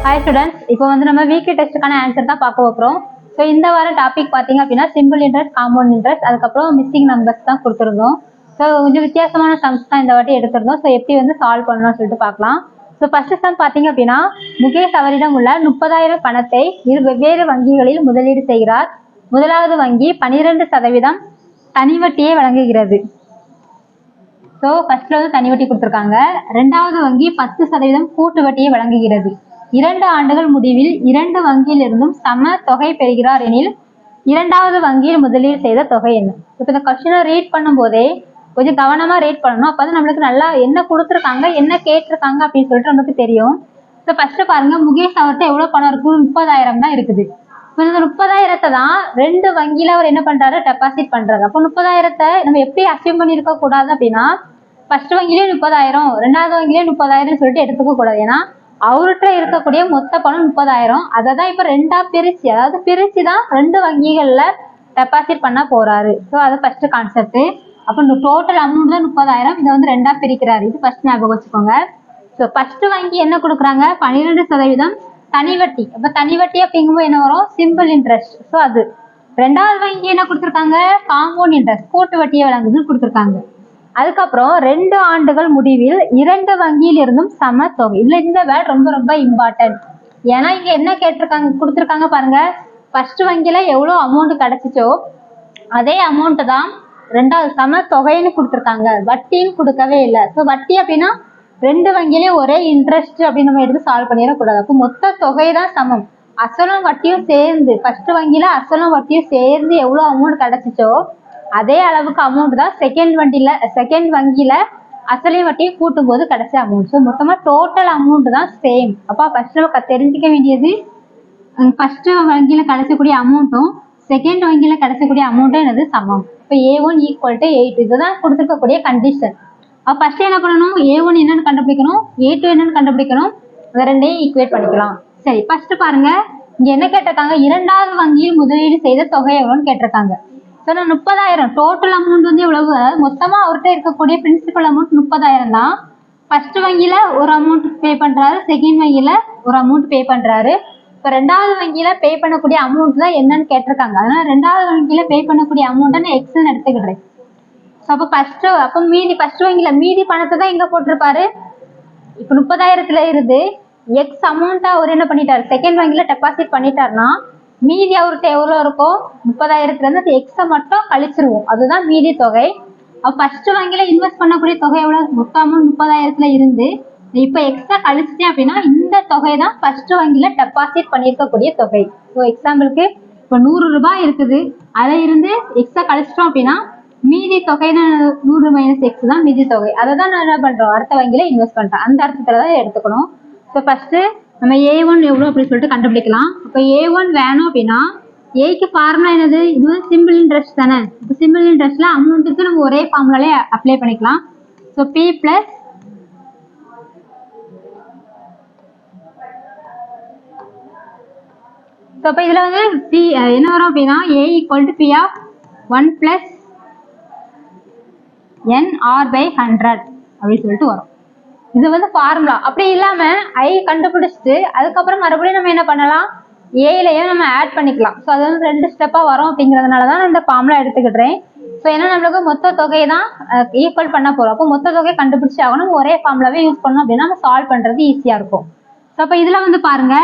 Hi students, இப்போ வந்து நம்ம வீக்லி டெஸ்ட்டுக்கான ஆன்சர் தான் பார்க்க போகிறோம். ஸோ இந்த வார டாபிக் பார்த்தீங்க அப்படின்னா சிம்பிள் இன்ட்ரெஸ்ட், காம்பவுண்ட் இன்ட்ரெஸ்ட், அதுக்கப்புறம் மிஸ்ஸிங் நம்பர்ஸ் தான் கொடுத்துருந்தோம். ஸோ கொஞ்சம் வித்தியாசமான சம்ஸ் தான் இந்த வாட்டி எடுத்திருந்தோம். ஸோ எப்படி வந்து சால்வ் பண்ணணும்னு சொல்லிட்டு பார்க்கலாம். ஸோ ஃபர்ஸ்ட் சம் பார்த்தீங்க அப்படின்னா முகேஷ் அவரிடம் உள்ள 30,000 பணத்தை இரு வெவ்வேறு வங்கிகளில் முதலீடு செய்கிறார். முதலாவது வங்கி 12% தனி வட்டியை வழங்குகிறது. ஸோ ஃபர்ஸ்ட்ல வந்து தனி வட்டி கொடுத்துருக்காங்க. ரெண்டாவது வங்கி 10% கூட்டு வட்டியை வழங்குகிறது. 2 ஆண்டுகள் முடிவில் 2 வங்கியிலிருந்தும் சம தொகை பெறுகிறார் எனில் இரண்டாவது வங்கியில் முதலீடு செய்த தொகை என்ன? இப்போ இந்த கொஸ்டினை ரீட் பண்ணும் போதே கொஞ்சம் கவனமா ரீட் பண்ணணும். அப்போ வந்து நம்மளுக்கு நல்லா என்ன கொடுத்துருக்காங்க, என்ன கேட்டிருக்காங்க அப்படின்னு சொல்லிட்டு நமக்கு தெரியும். ஸோ ஃபர்ஸ்ட் பாருங்க, முகேஷ் அவர்கிட்ட எவ்வளவு பணம் இருக்கு? 30,000 தான் இருக்குது. இப்போ இந்த 30,000 தான் 2 வங்கியில அவர் என்ன பண்றாரு? டெபாசிட் பண்றாரு. அப்போ 30,000 நம்ம எப்படி அச்சீவ் பண்ணிருக்க கூடாது அப்படின்னா, ஃபர்ஸ்ட் வங்கிலே 30,000, ரெண்டாவது வங்கிலே 30,000 சொல்லிட்டு எடுத்துக்க கூடாது. ஏன்னா அவர்கிட்ட இருக்கக்கூடிய மொத்த பணம் 30,000. அதை தான் இப்போ ரெண்டா பிரிச்சு, அதாவது பிரிச்சு தான் 2 வங்கிகள்ல டெபாசிட் பண்ண போறாரு. ஸோ அது ஃபர்ஸ்ட் கான்செப்ட். அப்போ டோட்டல் அமௌண்ட் தான் 30,000. இதை வந்து ரெண்டா பிரிக்கிறாரு. இது ஃபர்ஸ்ட் ஞாபகம் வச்சுக்கோங்க. ஸோ ஃபர்ஸ்ட் வங்கி என்ன கொடுக்குறாங்க? 12% தனி வட்டி. அப்போ தனி வட்டி அப்படிங்கும்போது என்ன வரும்? Simple interest. ஸோ அது. ரெண்டாவது வங்கி என்ன கொடுத்துருக்காங்க? காம்பவுண்ட் இன்ட்ரெஸ்ட், கூட்டு வட்டியை வழங்குதுன்னு கொடுத்துருக்காங்க. அதுக்கப்புறம் 2 ஆண்டுகள் முடிவில் 2 வங்கியில் இருந்தும் சம தொகை. இதுல இந்த வேர்ட் ரொம்ப ரொம்ப இம்பார்ட்டன்ட். ஏன்னா இங்க என்ன கேட்டிருக்காங்க, கொடுத்துருக்காங்க பாருங்க. ஃபர்ஸ்ட் வங்கியில எவ்வளவு அமௌண்ட் கிடைச்சிச்சோ அதே அமௌண்ட் தான் ரெண்டாவது சம தொகைன்னு கொடுத்துருக்காங்க. வட்டின்னு கொடுக்கவே இல்லை. ஸோ வட்டி அப்படின்னா 2 வங்கியிலையும் ஒரே இன்ட்ரெஸ்ட் அப்படின்னு நம்ம எடுத்து சால்வ் பண்ணிடக்கூடாது. அப்போ மொத்த தொகை தான் சமம். அசலும் வட்டியும் சேர்ந்து, ஃபர்ஸ்ட் வங்கியில அசலும் வட்டியும் சேர்ந்து எவ்வளவு அமௌண்ட் கிடைச்சிச்சோ அதே அளவுக்கு அமௌண்ட் தான் செகண்ட் வங்கியில அசலையும் வட்டியும் கூட்டும் போது கிடைச்ச அமௌண்ட். ஸோ மொத்தமா டோட்டல் அமௌண்ட் தான் சேம். அப்போ ஃபர்ஸ்ட் நம்ம தெரிஞ்சுக்க வேண்டியது, ஃபர்ஸ்ட் வங்கியில கிடைச்சக்கூடிய அமௌண்ட்டும் செகண்ட் வங்கியில கிடைச்சக்கூடிய அமௌண்ட்டும் என்னது? சமம். இப்போ A1 = 8. இதுதான் கொடுத்துருக்கக்கூடிய கண்டிஷன். அப்போ ஃபர்ஸ்ட் என்ன பண்ணணும்? A1 என்னன்னு கண்டுபிடிக்கணும், A2 என்னன்னு கண்டுபிடிக்கணும். அதை ரெண்டையும் ஈக்குவேட் பண்ணிக்கலாம். சரி, ஃபர்ஸ்ட் பாருங்க, இங்க என்ன கேட்டிருக்காங்க? இரண்டாவது வங்கியில் முதலீடு செய்த தொகை எவ்வளோன்னு கேட்டிருக்காங்க. ஸோ 30,000 டோட்டல் அமௌண்ட் வந்து எவ்வளவு? மொத்தமா அவர்கிட்ட இருக்கக்கூடிய பிரின்சிபல் அமௌண்ட் 30,000 தான். ஃபர்ஸ்ட் வங்கியில ஒரு அமௌண்ட் பே பண்றாரு, செகண்ட் வங்கியில ஒரு அமௌண்ட் பே பண்றாரு. இப்போ ரெண்டாவது வங்கியில பே பண்ணக்கூடிய அமௌண்ட் தான் என்னன்னு கேட்டிருக்காங்க. அதனால ரெண்டாவது வங்கியில பே பண்ணக்கூடிய அமௌண்ட்டை நான் எக்ஸ்ன்னு எடுத்துக்கிடுறேன். ஸோ அப்போ ஃபர்ஸ்ட் வங்கியில மீதி பணத்தை தான் எங்க போட்டிருப்பாரு? இப்போ 30,000த்துல இருந்து எக்ஸ் அமௌண்ட்டா அவர் என்ன பண்ணிட்டாரு? செகண்ட் வங்கியில டெபாசிட் பண்ணிட்டாருன்னா மீதி அவர்கிட்ட எவ்வளோ இருக்கும்? 30,000த்துல இருந்து எக்ஸை மட்டும் கழிச்சிருவோம். அதுதான் மீதி தொகை. அப்போ ஃபர்ஸ்ட் வங்கியில இன்வெஸ்ட் பண்ணக்கூடிய தொகை எவ்வளவு? மொத்த அமௌண்ட் 30,000த்துல இருந்து இப்போ எக்ஸ்ட்ரா கழிச்சிட்டேன் அப்படின்னா இந்த தொகை தான் ஃபர்ஸ்ட் வங்கியில டெபாசிட் பண்ணியிருக்கக்கூடிய தொகை. ஸோ எக்ஸாம்பிளுக்கு இப்போ 100 ரூபாய் இருக்குது, அதில் இருந்து எக்ஸ்ட்ரா கழிச்சிட்டோம் அப்படின்னா மீதி தொகை 100 - எக்ஸ் தான் மீதி தொகை. அதை தான் நான் என்ன பண்றோம்? அடுத்த வங்கியில இன்வெஸ்ட் பண்றேன். அந்த அர்த்தத்துல தான் எடுத்துக்கணும். ஸோ ஃபர்ஸ்ட் நம்ம A1 எவ்வளோ அப்படின்னு சொல்லிட்டு கண்டுபிடிக்கலாம். இப்போ A1 வேணும் அப்படின்னா ஏக்கு ஃபார்முலா என்னது? இது வந்து சிம்பிள் இன்ட்ரெஸ்ட் தானே. இப்போ சிம்பிள் இன்ட்ரெஸ்ட்ல அமௌண்ட்டுக்கு நம்ம ஒரே ஃபார்முலாலே அப்ளை பண்ணிக்கலாம். ஸோ P பிளஸ் ஸோ இப்போ இதில் வந்து P என்ன வரும் அப்படின்னா A = P of 1 + NR/100 அப்படின்னு சொல்லிட்டு வரும். இது வந்து ஃபார்முலா. அப்படி இல்லாம ஐ கண்டுபிடிச்சிட்டு அதுக்கப்புறம் மறுபடியும் நம்ம என்ன பண்ணலாம்? ஏலையும் நம்ம ஆட் பண்ணிக்கலாம். ஸோ அது வந்து 2 ஸ்டெப்பா வரும். அப்படிங்கிறதுனால தான் நான் இந்த ஃபார்முலா எடுத்துக்கிட்டேன். ஸோ ஏன்னா நம்மளுக்கு மொத்த தொகையை தான் ஈக்குவல் பண்ண போறோம். அப்போ மொத்த தொகை கண்டுபிடிச்சி ஆகணும். ஒரே ஃபார்முலாவே யூஸ் பண்ணோம் அப்படின்னா நம்ம சால்வ் பண்றது ஈஸியா இருக்கும். ஸோ அப்போ இதுல வந்து பாருங்க,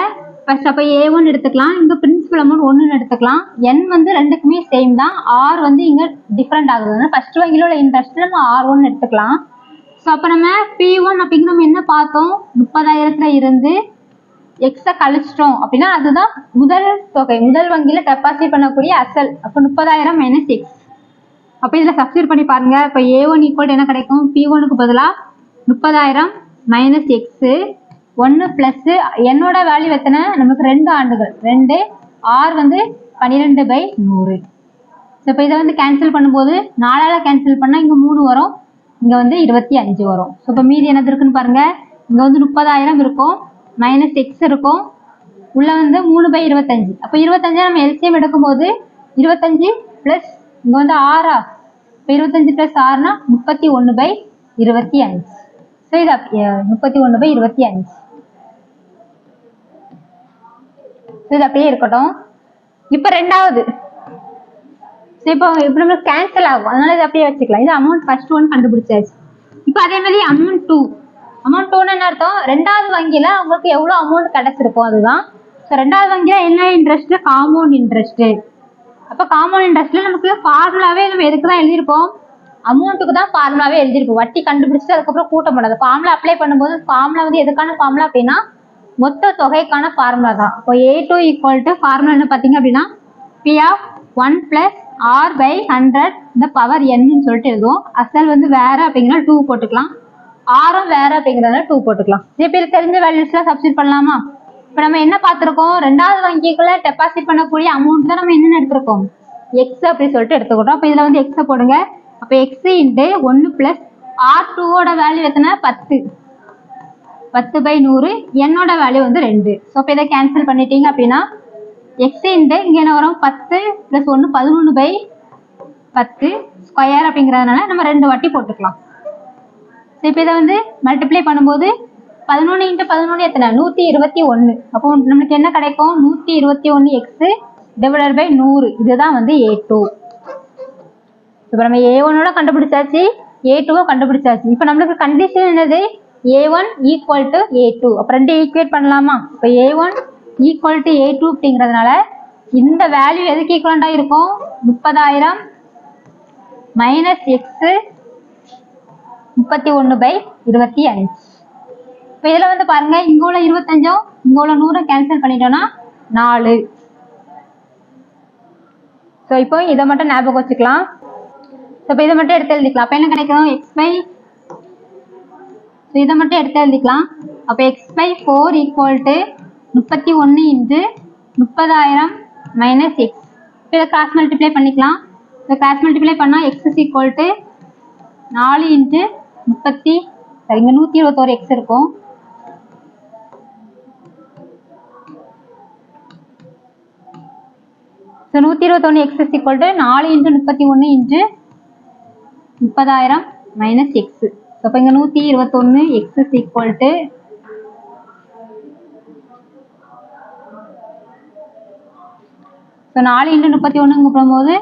ஃபர்ஸ்ட் அப்போ A1 எடுத்துக்கலாம். இங்க பிரின்சிபல் அமௌண்ட் 1 எடுத்துக்கலாம். N வந்து ரெண்டுக்குமே சேம் தான். R வந்து இங்க டிஃப்ரெண்ட் ஆகுது. ஃபர்ஸ்ட் வங்கியில உள்ள இன்ட்ரெஸ்ட் நம்ம R1 எடுத்துக்கலாம். ஸோ அப்போ நம்ம P1 அப்படிங்கிற நம்ம என்ன பார்த்தோம்? 30,000த்துல இருந்து எக்ஸை கழிச்சிட்டோம் அப்படின்னா அதுதான் முதல் தொகை, முதல் வங்கியில டெபாசிட் பண்ணக்கூடிய அசல். அப்போ 30,000 - எக்ஸ். அப்போ இதில் சப்ஸ்டியூட் பண்ணி பாருங்க. இப்போ A1 = என்ன கிடைக்கும்? P1க்கு பதிலாக 30,000 - எக்ஸ் 1 பிளஸ் என்னோட வேல்யூ எத்தனை? நமக்கு 2 ஆண்டுகள் 2. R வந்து 12/100. ஸோ இப்போ இதை வந்து கேன்சல் பண்ணும்போது 4ஆல கேன்சல் பண்ணால் இங்கே 3 வரும், இங்க வந்து 25 வரும். ஸோ இப்போ மீதி என்னது இருக்குன்னு பாருங்க. இங்க வந்து 30,000 இருக்கும், -x இருக்கும், உள்ள வந்து 3/25. அப்போ 25 நம்ம எல்சிஎம் எடுக்கும்போது 25 பிளஸ் இங்க வந்து 6. இப்போ 25 பிளஸ் 6னா 31/25. ஸோ இது 31/25. இது அப்படியே இருக்கட்டும். இப்போ ரெண்டாவது, இப்போ நம்மளுக்கு கேன்சல் ஆகும், அதனால இது அப்படியே வச்சுக்கலாம். இது அமௌண்ட் ஃபர்ஸ்ட் ஒன் கண்டுபிடிச்சாச்சு. இப்போ அதே மாதிரி அமௌண்ட் டூ. அமௌண்ட் டூன்னு என்ன அர்த்தம்? ரெண்டாவது வங்கியில உங்களுக்கு எவ்வளவு அமௌண்ட் கிடைச்சிருக்கும் அதுதான். ஸோ ரெண்டாவது வங்கியில என்ன இன்ட்ரெஸ்ட்? Compound interest. அப்போ காம்பவுண்ட் இன்ட்ரெஸ்ட்ல நமக்கு ஃபார்முலாவே நம்ம எதுக்கு தான் எழுதியிருப்போம்? அமௌண்ட்டுக்கு தான் ஃபார்முலாவே எழுதியிருப்போம். வட்டி கண்டுபிடிச்சிட்டு அதுக்கப்புறம் கூட்ட முடியாது. ஃபார்முலா அப்ளை பண்ணும்போது ஃபார்முலா வந்து எதுக்கான ஃபார்முலா அப்படின்னா மொத்த தொகைக்கான ஃபார்முலா தான். இப்போ A2 ஈக்குவல் டு ஃபார்முலா என்ன பார்த்தீங்க அப்படின்னா P ஆஃப் 1 + R/100 இந்த பவர் n சொல்லிட்டு எழுதுவோம். அசல் வந்து வேற அப்படிங்கிறனால 2 போட்டுக்கலாம், ஆரம் வேற அப்படிங்கிறதுனால 2 போட்டுக்கலாம். இப்போ இது தெரிஞ்ச வேல்யூஸ்லாம் சப்ஸ்டிட் பண்ணலாமா? இப்போ நம்ம என்ன பார்த்துருக்கோம்? ரெண்டாவது வங்கிக்குள்ள டெபாசிட் பண்ணக்கூடிய அமௌண்ட் தான் நம்ம என்னென்ன எடுத்திருக்கோம்? எக்ஸ் அப்படி சொல்லிட்டு எடுத்துக்கிட்டோம். அப்போ இதில் வந்து எக்ஸை போடுங்க. அப்போ எக்ஸ் இன்ட்டு 1 + R2ஓட வேல்யூ எத்தனை? 10. 10/100. என்னோட வேல்யூ வந்து 2. ஸோ இப்போ இதை கேன்சல் பண்ணிட்டீங்க அப்படின்னா எக்ஸ் இன்ட்டு இங்கே என்ன வரும்? 10 + 1 11/10 ஸ்கொயர் அப்படிங்கிறதுனால நம்ம 2 வாட்டி போட்டுக்கலாம். ஸோ இப்போ இதை வந்து மல்டிப்ளை பண்ணும்போது 11 × 11 எத்தனை? 121. அப்போ நம்மளுக்கு என்ன கிடைக்கும்? 121 எக்ஸ் டிவைடட் பை 100. இதுதான் வந்து A2. இப்போ நம்ம A1ஓட கண்டுபிடிச்சாச்சு, A2 கண்டுபிடிச்சாச்சு. இப்போ நம்மளுக்கு கண்டிஷன் என்னது? A1 equal to A2. அப்போ ரெண்டு ஈக்குவேட் பண்ணலாமா? இப்போ A1 ஈக்குவல் டு A2 அப்படிங்கிறதுனால இந்த வேல்யூ எதுக்கு ஈக்குவலண்டாக இருக்கும்? 30,000 மைனஸ் எக்ஸ் 31/25. இப்போ இதில் வந்து பாருங்க, இங்கே உள்ள 25 இங்கே உள்ள 100 கேன்சல் பண்ணிட்டோம்னா 4. ஸோ இப்போ இதை மட்டும் ஞாபகம் வச்சுக்கலாம். ஸோ இப்போ இதை மட்டும் எடுத்து எழுதிக்கலாம். அப்போ என்ன கிடைக்கும்? x/, ஸோ இதை மட்டும் எடுத்து எழுதிக்கலாம். அப்போ x/4 equal to 31 × 30,000 minus X. இப்போ இதை கிராஸ் மல்டிப்ளை பண்ணிக்கலாம். ஸோ கிராஸ் மல்டிப்ளை பண்ணால் எக்ஸ் ஈக்குவல் டு 4 × 30, இங்கே 121 எக்ஸ் இருக்கும். So 121 X equal to 4 × 31 × 30,000 minus X. So இப்போ இங்கே 121 எக்ஸ் ஈக்குவல் டு ஸோ 4 × 31 போகும்போது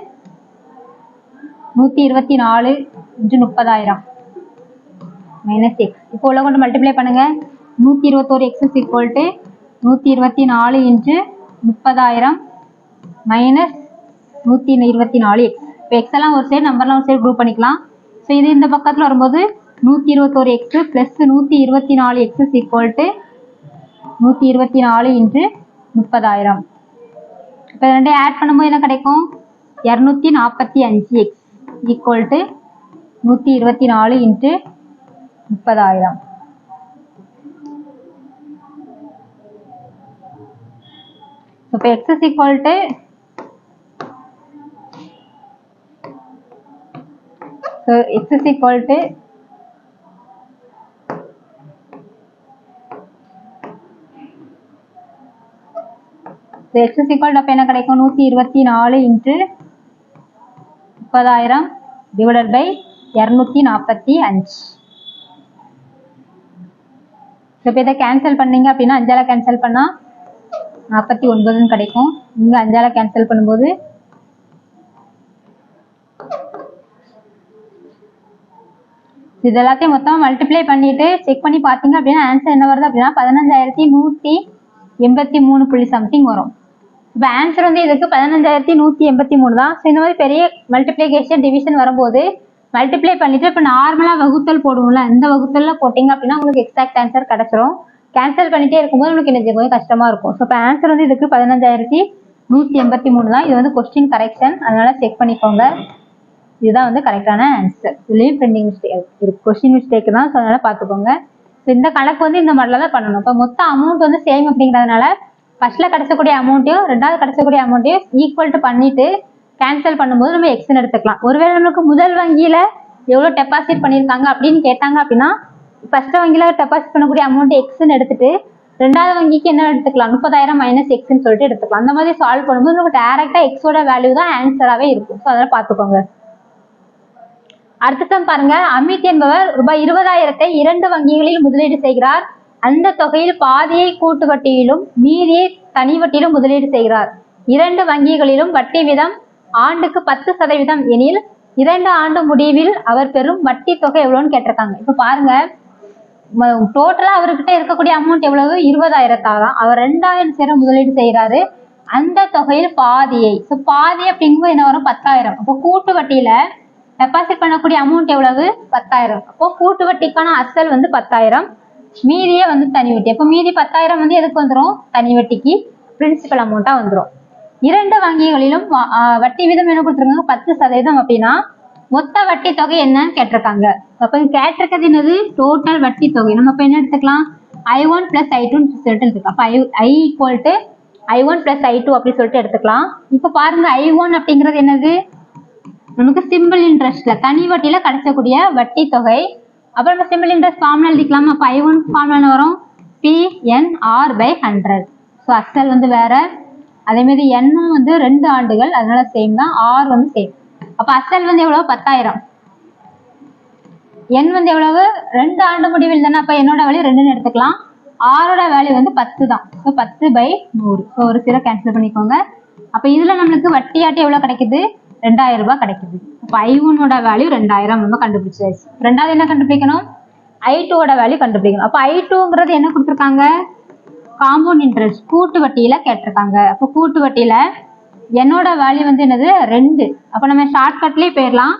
124 × 30,000 மைனஸ் எக்ஸ். இப்போ உள்ள கொண்டு மல்டிப்ளை பண்ணுங்க. 121 X equal to 124 × 30,000 minus 124 X. இப்போ எக்ஸ் எல்லாம் ஒரு சைடு, நம்பர்லாம் ஒரு சைடு குரூப் பண்ணிக்கலாம். ஸோ இது இந்த பக்கத்தில் வரும்போது 121 X plus 124 X equal to 124 × 30,000. இப்போ ரெண்டையும் ஆட் பண்ணும்போது என்ன கிடைக்கும்? 245 எக்ஸ் ஈக்குவல் டு 124 × 30,000. இப்போ X equal to x equal to x equal to அப்ப என்ன கிடைக்கும்? 124 × 30,000 divided by 245. இப்போ இதை கேன்சல் பண்ணீங்க அப்படின்னா 5ஆல கேன்சல் பண்ணா 49 கிடைக்கும். இங்க 5ஆல கேன்சல் பண்ணும்போது இது எல்லாத்தையும் மொத்தம் மல்டிப்ளை பண்ணிட்டு செக் பண்ணி பார்த்தீங்க அப்படின்னா ஆன்சர் என்ன வருது அப்படின்னா 15,183 சம்திங் வரும். இப்போ ஆன்சர் வந்து இதுக்கு 15,183 தான். ஸோ இந்த மாதிரி பெரிய மல்டிப்ளிகேஷன் டிவிஷன் வரும்போது மல்டிப்ளை பண்ணிட்டு இப்போ நார்மலாக வகுத்தல் போடுவோம்ல, இந்த வகுத்தல்ல போட்டிங்க அப்படின்னா உங்களுக்கு எக்ஸாக்ட் ஆன்சர் கிடைச்சிரும். கேன்சல் பண்ணிட்டே இருக்கும்போது உங்களுக்கு என்ன கொஞ்சம் கஷ்டமா இருக்கும். ஸோ இப்போ ஆன்சர் வந்து இதுக்கு 15,183 தான். இது வந்து கொஸ்டின் கரெக்ஷன், அதனால செக் பண்ணிக்கோங்க. இதுதான் வந்து கரெக்டான ஆன்சர். இதுலேயும் பிரிண்டிங் மிஸ்டேக், கொஸ்டின் மிஸ்டேக் தான். ஸோ அதனால பார்த்துக்கோங்க. ஸோ இந்த கணக்கு வந்து இந்த மாடலில் தான் பண்ணணும். இப்போ மொத்த அமௌண்ட் வந்து சேம் அப்படிங்கிறதுனால ஃபர்ஸ்ட்டில் கிடைச்சக்கூடிய அமௌண்ட்டையும் ரெண்டாவது கிடைச்சக்கூடிய அமௌண்ட்டையும் ஈக்குவல் டு பண்ணிட்டு கேன்சல் பண்ணும்போது நம்ம எக்ஸ்ன்னு எடுத்துக்கலாம். ஒருவேளை நம்மளுக்கு முதல் வங்கியில் எவ்வளோ டெபாசிட் பண்ணியிருக்காங்க அப்படின்னு கேட்டாங்க அப்படின்னா ஃபர்ஸ்ட் வங்கியில் டெபாசிட் பண்ணக்கூடிய அமௌண்ட் எக்ஸ்ன்னு எடுத்துட்டு ரெண்டாவது வங்கிக்கு என்ன எடுத்துக்கலாம்? 30,000 மைனஸ் எக்ஸ்ன்னு சொல்லிட்டு எடுத்துக்கலாம். அந்த மாதிரி சால்வ் பண்ணும்போது உங்களுக்கு டேரெக்டாக எக்ஸோட வேல்யூ தான் ஆன்சராகவே இருக்கும். ஸோ அதெல்லாம் பார்த்துக்கோங்க. அடுத்த சம் பாருங்க. அமித் என்பவர் ரூபாய் 20,000 2 வங்கிகளில் முதலீடு செய்கிறார். அந்த தொகையில் பாதியை கூட்டு வட்டியிலும் மீதியை தனி வட்டியிலும் முதலீடு செய்கிறார். 2 வங்கிகளிலும் வட்டி வீதம் ஆண்டுக்கு 10% எனில் 2 ஆண்டு முடிவில் அவர் பெறும் வட்டி தொகை எவ்வளவுன்னு கேட்டிருக்காங்க. இப்ப பாருங்க, டோட்டலா அவர்கிட்ட இருக்கக்கூடிய அமௌண்ட் எவ்வளவு? 20,000 அவர் 2,000 சேர முதலீடு செய்யறாரு. அந்த தொகையில் பாதியை, பாதி அப்படிங்கும்போது என்ன வரும்? 10,000. அப்போ கூட்டு வட்டியில டெபாசிட் பண்ணக்கூடிய அமௌண்ட் எவ்வளவு? 10,000. அப்போ கூட்டு வட்டிக்கான அசல் வந்து 10,000, மீதியே வந்து தனி வட்டி. அப்போ மீதி 10,000 வந்து எதுக்கு வந்துடும்? தனி வட்டிக்கு, பிரின்சிபல் அமௌண்டா வந்துடும். 2 வங்கிகளிலும் வட்டி வீதம் என்ன கொடுத்துருக்காங்க? 10% அப்படின்னா மொத்த வட்டி தொகை என்னன்னு கேட்டிருக்காங்க. அப்ப கேட்டிருக்கிறது என்னது? டோட்டல் வட்டி தொகை. நம்ம இப்ப என்ன எடுத்துக்கலாம்? I1 + I2 சொல்லிட்டு எடுத்துக்கலாம். அப்ப I = I1 + I2 அப்படி சொல்லிட்டு எடுத்துக்கலாம். இப்ப பாருங்க, I1 அப்படிங்கிறது என்னது? நமக்கு சிம்பிள் இன்ட்ரெஸ்ட்ல தனி வட்டியில கிடைச்சக்கூடிய வட்டி தொகை. அப்ப நம்ம சிம்பிள் இன்ட்ரெஸ்ட் ஃபார்முலா எழுதிக்கலாமா? அப்ப I1 ஃபார்முலா வரும் PNR/100. ஸோ அசல் வந்து வேற, அதே மாதிரி எண்ணும் வந்து 2 ஆண்டுகள், அதனால சேம் தான். ஆர் வந்து சேம். அப்ப அசல் வந்து எவ்வளவு? 10,000. எண் வந்து எவ்வளவு? 2 ஆண்டு முடிவில் தானே. அப்ப என்னோட வேல்யூ 2ன்னு எடுத்துக்கலாம். ஆரோட வேல்யூ வந்து 10 தான். ஸோ 10/100. ஸோ ஒரு சில கேன்சல் பண்ணிக்கோங்க. அப்ப இதுல நம்மளுக்கு வட்டியாட்டி எவ்வளவு கிடைக்குது? 2,000 ரூபாய் கிடைக்குது. அப்ப I1 வேல்யூ 2,000 நம்ம கண்டுபிடிச்சாச்சு. ரெண்டாவது என்ன கண்டுபிடிக்கணும்? I2 வேல்யூ கண்டுபிடிக்கணும். அப்ப I2ங்கிறது என்ன கொடுத்துருக்காங்க? காம்பவுண்ட் இன்ட்ரெஸ்ட், கூட்டு வட்டியில கேட்டிருக்காங்க. அப்ப கூட்டு வட்டியில என்னோட வேல்யூ வந்து என்னது? 2. அப்ப நம்ம ஷார்ட்கட்லயே போயிடலாம்.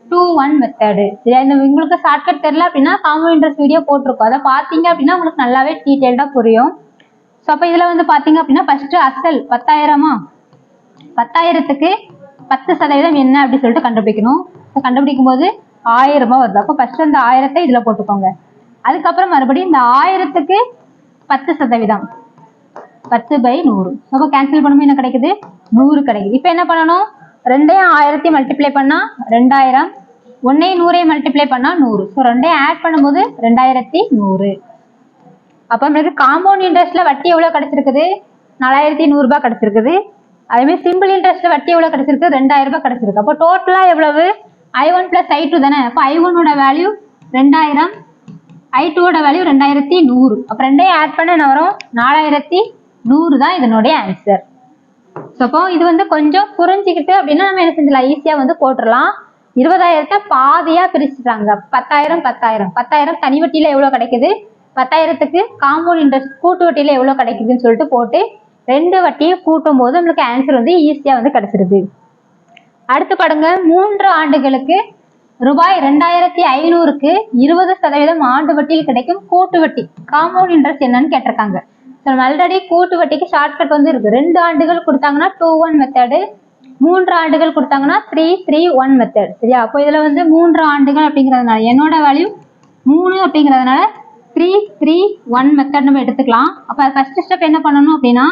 2-1 மெத்தடு. இந்த உங்களுக்கு ஷார்ட்கட் தெரியல அப்படின்னா காம்பவுண்ட் இன்ட்ரெஸ்ட் வீடியோ போட்டிருக்கோம், அதை பார்த்தீங்க அப்படின்னா உங்களுக்கு நல்லாவே டீட்டெயில்டா புரியும். ஸோ அப்ப இதுல வந்து பாத்தீங்க அப்படின்னா ஃபர்ஸ்ட் அசல் 10,000. 10,000க்கு 10% என்ன அப்படி சொல்லிட்டு கண்டுபிடிக்கணும். கண்டுபிடிக்கும் போது 1000 ரூபாய் வருது. அப்போ ஃபர்ஸ்ட் அந்த 1000 இதுல போட்டுக்கோங்க. அதுக்கப்புறம் மறுபடியும் இந்த 1000க்கு 10%, 10/100. அப்போ கேன்சல் பண்ணும்போது என்ன கிடைக்குது? 100 கிடைக்குது. இப்போ என்ன பண்ணணும்? 2ஐயும் 1000ஐயும் மல்டிப்ளை பண்ணா 2000, 1ஐயும் 100ஐயும் மல்டிப்ளை பண்ணா 100. ஸோ 2ஐயும் ஆட் பண்ணும்போது 2100. அப்போ நம்மளுக்கு காம்பவுண்ட் இன்ட்ரெஸ்ட்ல வட்டி எவ்வளவு கிடைச்சிருக்குது? 4,100 ரூபாய் கிடைச்சிருக்குது. அதே மாதிரி சிம்பிள் இன்ட்ரெஸ்ட்ல வட்டி எவ்வளவு கிடைச்சிருக்கு? 2,000 ரூபாய் கிடைச்சிருக்கு. அப்போ டோட்டலா எவ்வளவு? I1 + I2 தானே. அப்போ I1 வேல்யூ 2,000, I2 வேல்யூ 2100. அப்போ 2ஐயும் ஆட் பண்ண என்ன வரும்? 4,100 தான் இதனுடைய ஆன்சர். அப்போ இது வந்து கொஞ்சம் புரிஞ்சுக்கிட்டு அப்படின்னா நம்ம என்ன செஞ்சலாம்? ஈஸியா வந்து போட்டுடலாம். 20,000 பாதியா பிரிச்சுட்டாங்க. 10,000 10,000 10,000 தனி வட்டியில எவ்வளவு கிடைக்குது, 10,000க்கு காம்பவுண்ட் இன்ட்ரெஸ்ட் கூட்டு வட்டியில எவ்வளவு கிடைக்குதுன்னு சொல்லிட்டு போட்டு 2 வட்டியும் கூட்டும் போது நம்மளுக்கு ஆன்சர் வந்து ஈஸியா வந்து கிடைச்சிருது. அடுத்து பாருங்க, 3 ஆண்டுகளுக்கு ரூபாய் 2,500க்கு 20% ஆண்டு வட்டியில் கிடைக்கும் கூட்டு வட்டி காம்பவுண்ட் இன்ட்ரெஸ்ட் என்னன்னு கேட்டிருக்காங்க. ஆல்ரெடி கூட்டு வட்டிக்கு ஷார்ட்கட் வந்து இருக்கு. 2 ஆண்டுகள் கொடுத்தாங்கன்னா 2-1 மெத்தடு, 3 ஆண்டுகள் கொடுத்தாங்கன்னா 3-3-1 மெத்தட். சரியா? அப்போ இதுல வந்து 3 ஆண்டுகள் அப்படிங்கிறதுனால என்னோட வேல்யூ 3 அப்படிங்கிறதுனால 3-3-1 மெத்தட் நம்ம எடுத்துக்கலாம். அப்ப ஃபர்ஸ்ட் ஸ்டெப் என்ன பண்ணணும் அப்படின்னா,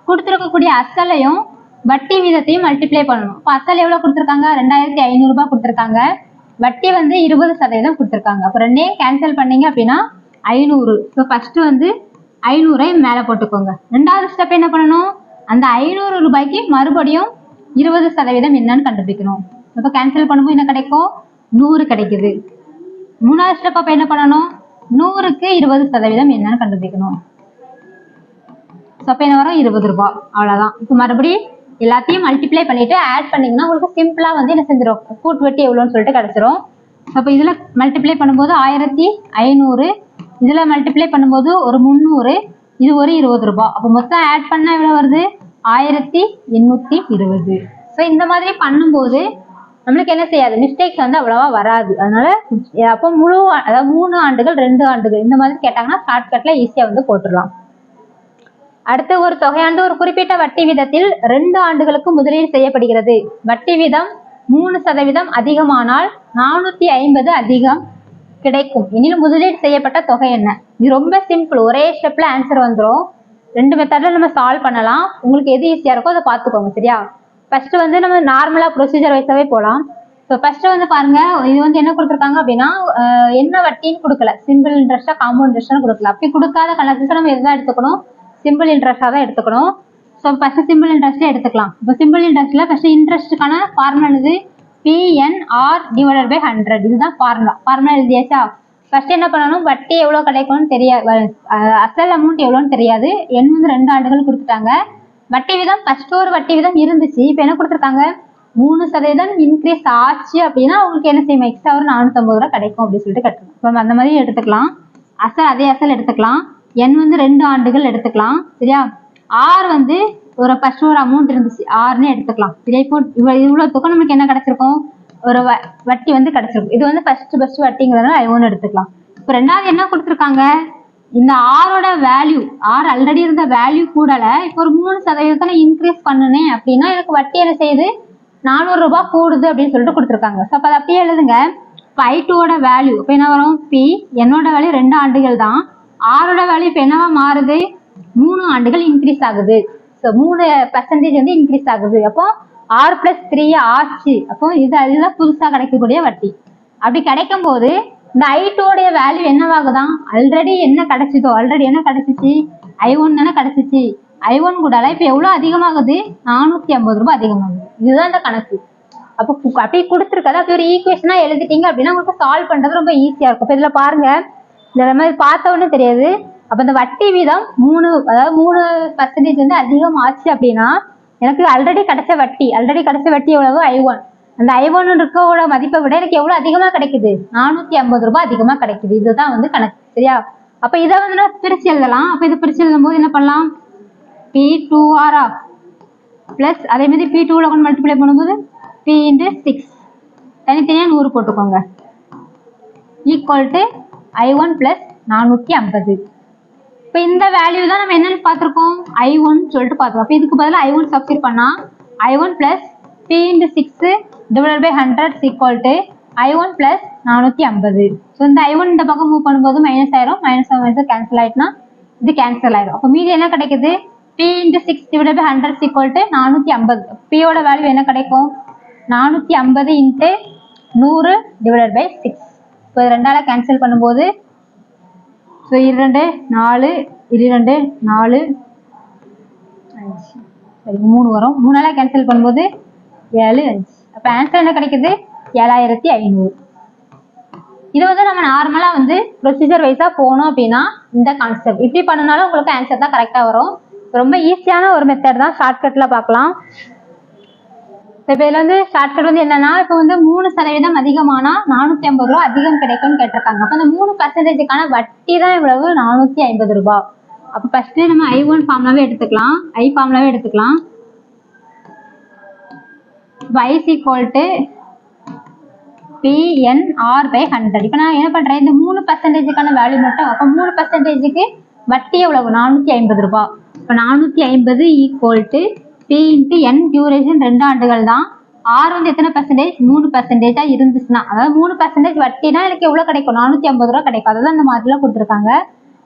கொடுத்துருக்கக்கூடிய அசலையும் வட்டி வீதத்தையும் மல்டிப்ளை பண்ணணும். இப்போ அசல் எவ்வளவு கொடுத்துருக்காங்க? 2,500 ரூபாய் கொடுத்துருக்காங்க. வட்டி வந்து 20% கொடுத்துருக்காங்க. அப்போ 2ஐயும் கேன்சல் பண்ணீங்க அப்படின்னா 500. ஸோ ஃபர்ஸ்ட் வந்து 500ஐ மேல போட்டுக்கோங்க. ரெண்டாவது ஸ்டெப் என்ன பண்ணணும்? அந்த 500 ரூபாய்க்கு மறுபடியும் 20% என்னன்னு கண்டுபிடிக்கணும். இப்போ கேன்சல் பண்ணும்போது என்ன கிடைக்கும்? 100 கிடைக்குது. மூணாவது ஸ்டெப் அப்ப என்ன பண்ணணும்? 100க்கு 20% என்னன்னு கண்டுபிடிக்கணும். அப்ப என்ன வரும்? 20 ரூபாய். அவ்வளவுதான். இப்போ மறுபடியும் எல்லாத்தையும் மல்டிப்ளை பண்ணிட்டு ஆட் பண்ணீங்கன்னா உங்களுக்கு சிம்பிளா வந்து என்ன செஞ்சிடும்? கூட்டு வட்டி எவ்வளோன்னு சொல்லிட்டு கிடைச்சிரும். அப்ப இதுல மல்டிப்ளை பண்ணும்போது 1,500, இதுல மல்டிப்ளை பண்ணும்போது ஒரு 300, இது ஒரு 20 ரூபாய். அப்ப மொத்தம் ஆட் பண்ணா எவ்வளவு வருது? 1,820. ஸோ இந்த மாதிரி பண்ணும்போது நம்மளுக்கு என்ன செய்யாது? மிஸ்டேக்ஸ் வந்து அவ்வளவா வராது. அதனால அப்போ அதாவது 3 ஆண்டுகள் 2 ஆண்டுகள் இந்த மாதிரி கேட்டாங்கன்னா ஷார்ட்கட்ல ஈஸியா வந்து போட்டுடலாம். அடுத்து, ஒரு தொகையாண்டு ஒரு குறிப்பிட்ட வட்டி வீதத்தில் 2 ஆண்டுகளுக்கு முதலீடு செய்யப்படுகிறது. வட்டி வீதம் 3% அதிகமானால் 450 அதிகம் கிடைக்கும் எனில் முதலீடு செய்யப்பட்ட தொகை என்ன? இது ரொம்ப சிம்பிள். ஒரே ஸ்டெப்ல ஆன்சர் வந்துடும். 2 மெத்தட்ல நம்ம சால்வ் பண்ணலாம். உங்களுக்கு எது ஈஸியா இருக்கோ அதை பார்த்துக்கோங்க. சரியா? ஃபர்ஸ்ட் வந்து நம்ம நார்மலா ப்ரொசீஜர் வைஸாவே போகலாம். ஸோ ஃபர்ஸ்ட் வந்து பாருங்க, இது வந்து என்ன கொடுத்துருக்காங்க அப்படின்னா என்ன வட்டின்னு கொடுக்கல, சிம்பிள் இன்ட்ரெஸ்டா காம்பவுண்ட் இன்ட்ரெஸ்ட்னு கொடுக்கல. அப்படி கொடுக்காத கணக்குக்கு நம்ம எதுதான் எடுத்துக்கணும்? சிம்பிள் இன்ட்ரெஸ்டா தான் எடுத்துக்கணும். ஸோ ஃபர்ஸ்ட் சிம்பிள் இன்ட்ரெஸ்டே எடுத்துக்கலாம். இப்போ சிம்பிள் இன்ட்ரெஸ்ட்ல ஃபர்ஸ்ட் இன்ட்ரெஸ்ட்டுக்கான ஃபார்முலா என்னது? PNR/100. இதுதான் ஃபார்முலா எழுதியாச்சா? ஃபர்ஸ்ட் என்ன பண்ணணும், வட்டி எவ்வளவு கிடைக்கும்னு தெரியாது, அசல் அமௌண்ட் எவ்வளோன்னு தெரியாது. எண் வந்து 2 ஆண்டுகள் கொடுத்துட்டாங்க. வட்டி வீதம் ஃபர்ஸ்ட் ஒரு வட்டி வீதம் இருந்துச்சு, இப்போ என்ன கொடுத்துருக்காங்க 3% இன்க்ரீஸ் ஆச்சு அப்படின்னா உங்களுக்கு என்ன செய்யும், எக்ஸ்ட்ரா ஒரு 450 ரூபா கிடைக்கும் அப்படின்னு சொல்லிட்டு கட்டணும். அந்த மாதிரி எடுத்துக்கலாம். அசல் அதே அசல் எடுத்துக்கலாம். எண் வந்து 2 ஆண்டுகள் எடுத்துக்கலாம். சரியா? ஆர் வந்து ஒரு ஃபர்ஸ்ட் ஒரு அமௌண்ட் இருந்துச்சு, ஆர்னு எடுத்துக்கலாம். சரியா? இப்போ இவ்வளோ தொகை நமக்கு என்ன கிடைச்சிருக்கும், ஒரு வட்டி வந்து கிடைச்சிருக்கும். இது வந்து ஃபர்ஸ்ட் வட்டிங்கிறதுனால I1 எடுத்துக்கலாம். இப்போ ரெண்டாவது என்ன கொடுத்துருக்காங்க, இந்த ஆரோட வேல்யூ, ஆர் ஆல்ரெடி இருந்த வேல்யூ கூடல இப்போ ஒரு 3% இன்க்ரீஸ் பண்ணுனேன் அப்படின்னா எனக்கு வட்டி என்ன செய்யுது 400 ரூபாய் கூடுது அப்படின்னு சொல்லிட்டு கொடுத்துருக்காங்க. ஸோ அப்போ அதை அப்படியே எழுதுங்க. இப்போ I2ஓட வேல்யூ இப்போ என்ன வரும், பி, என்னோட வேல்யூ 2 ஆண்டுகள் தான், ஆரோட வேல்யூ இப்போ என்னவா மாறுது 3 ஆண்டுகள் இன்க்ரீஸ் ஆகுது. ஸோ 3% வந்து இன்க்ரீஸ் ஆகுது. அப்போ R+3 ஆச்சு. அப்போ இதுதான் புதுசா கிடைக்கக்கூடிய வட்டி. அப்படி கிடைக்கும் போது இந்த I2ஓடைய வேல்யூ என்னவாகுதான், ஆல்ரெடி என்ன கிடைச்சிதோ, ஆல்ரெடி என்ன கிடைச்சிச்சு I1 தானே கிடைச்சிச்சு, I1 கூட இப்போ எவ்வளோ அதிகமாகுது 450 ரூபாய் அதிகமாகுது. இதுதான் இந்த கணக்கு. அப்போ அப்படி கொடுத்துருக்காது, அப்படி ஒரு ஈக்குவேஷனா எழுதிட்டீங்க அப்படின்னா உங்களுக்கு சால்வ் பண்றது ரொம்ப ஈஸியா இருக்கும். இப்போ இதுல பாருங்க, இந்த மாதிரி பார்த்த உடனே தெரியாது. அப்ப இந்த வட்டி வீதம் 3% வந்து அதிகம் ஆச்சு அப்படின்னா எனக்கு ஆல்ரெடி கிடைச்ச வட்டி எவ்வளவு I1, அந்த I1 இருக்கோட மதிப்பை விட எனக்கு எவ்வளவு அதிகமா கிடைக்குது 450 ரூபாய் அதிகமா கிடைக்குது. இதுதான் வந்து கணக்கு. சரியா? அப்ப இதை வந்து நான் பிரிச்சு எழுதலாம். அப்ப இதை பிரிச்சு எழுதும் போது என்ன பண்ணலாம், P2R பிளஸ் அதே மாதிரி P2ல கொண்டு மல்டிப்ளை பண்ணும்போது P × 6 தனித்தனியா 100 போட்டுக்கோங்க ஈக்குவல் டு I1 பிளஸ் 450. இப்போ இந்த வேல்யூ தான் நம்ம என்னன்னு பார்த்துருக்கோம், I1 சொல்லிட்டு பார்த்துருக்கோம். அப்போ இதுக்கு பதிலாக I1 சப்ஸ்டிட் பண்ணா I1 plus P × 6 divided by 100 equal to I1 plus 450. So இந்த I1 இந்த பக்கம் மூவ் பண்ணும்போது மைனஸ் ஆயிரும், மைனஸ் கேன்சல் ஆயிட்டுனா இது கேன்சல் ஆயிரும். அப்போ மீதி என்ன கிடைக்குது, P × 6 divided by 100 equal to 450. P-யோட வேல்யூ என்ன கிடைக்கும் 450 × 100 டிவைடட் பை 6. இப்போ இது ரெண்டால கேன்சல் பண்ணும்போது ஸோ 2 4 2 4 5 சரி 3 வரும், 3ஆல கேன்சல் பண்ணும்போது 7 5. அப்போ ஆன்சர் என்ன கிடைக்குது 7500. இது வந்து நம்ம நார்மலா வந்து ப்ரொசீஜர் வைஸா போனோம் அப்படின்னா இந்த கான்செப்ட் இப்படி பண்ணனாலும் உங்களுக்கு ஆன்சர் தான் கரெக்டா வரும். ரொம்ப ஈஸியான ஒரு மெத்தட் தான், ஷார்ட்கட்ல பார்க்கலாம். இப்போ இதில் வந்து ஷார்ட்கட் வந்து என்னன்னா, இப்போ வந்து 3% அதிகமானா 450 ரூபா அதிகம் கிடைக்கும்னு கேட்டிருக்காங்க. அப்போ அந்த 3%க்கான வட்டி தான் இவ்வளவு 450 ரூபாய். அப்போ ஃபர்ஸ்ட் நம்ம I1 ஃபார்முலாவே எடுத்துக்கலாம், I ஃபார்முலாவே எடுத்துக்கலாம். Y equal to PNR/100. இப்போ நான் என்ன பண்றேன், இந்த 3%க்கான வேல்யூ மட்டும், அப்போ 3%க்கு வட்டி எவ்வளவு 450 ரூபாய். இப்போ 450 equal to P × N, duration 2 ஆண்டுகள் தான். R வந்து எத்தனை பர்சன்டேஜ் 3% இருந்துச்சுன்னா, அதாவது 3% வட்டினா எனக்கு எவ்வளவு கிடைக்கும் 450 ரூபாய் கிடைக்கும். அதுதான் இந்த மாதிரிலாம் கொடுத்துருக்காங்க.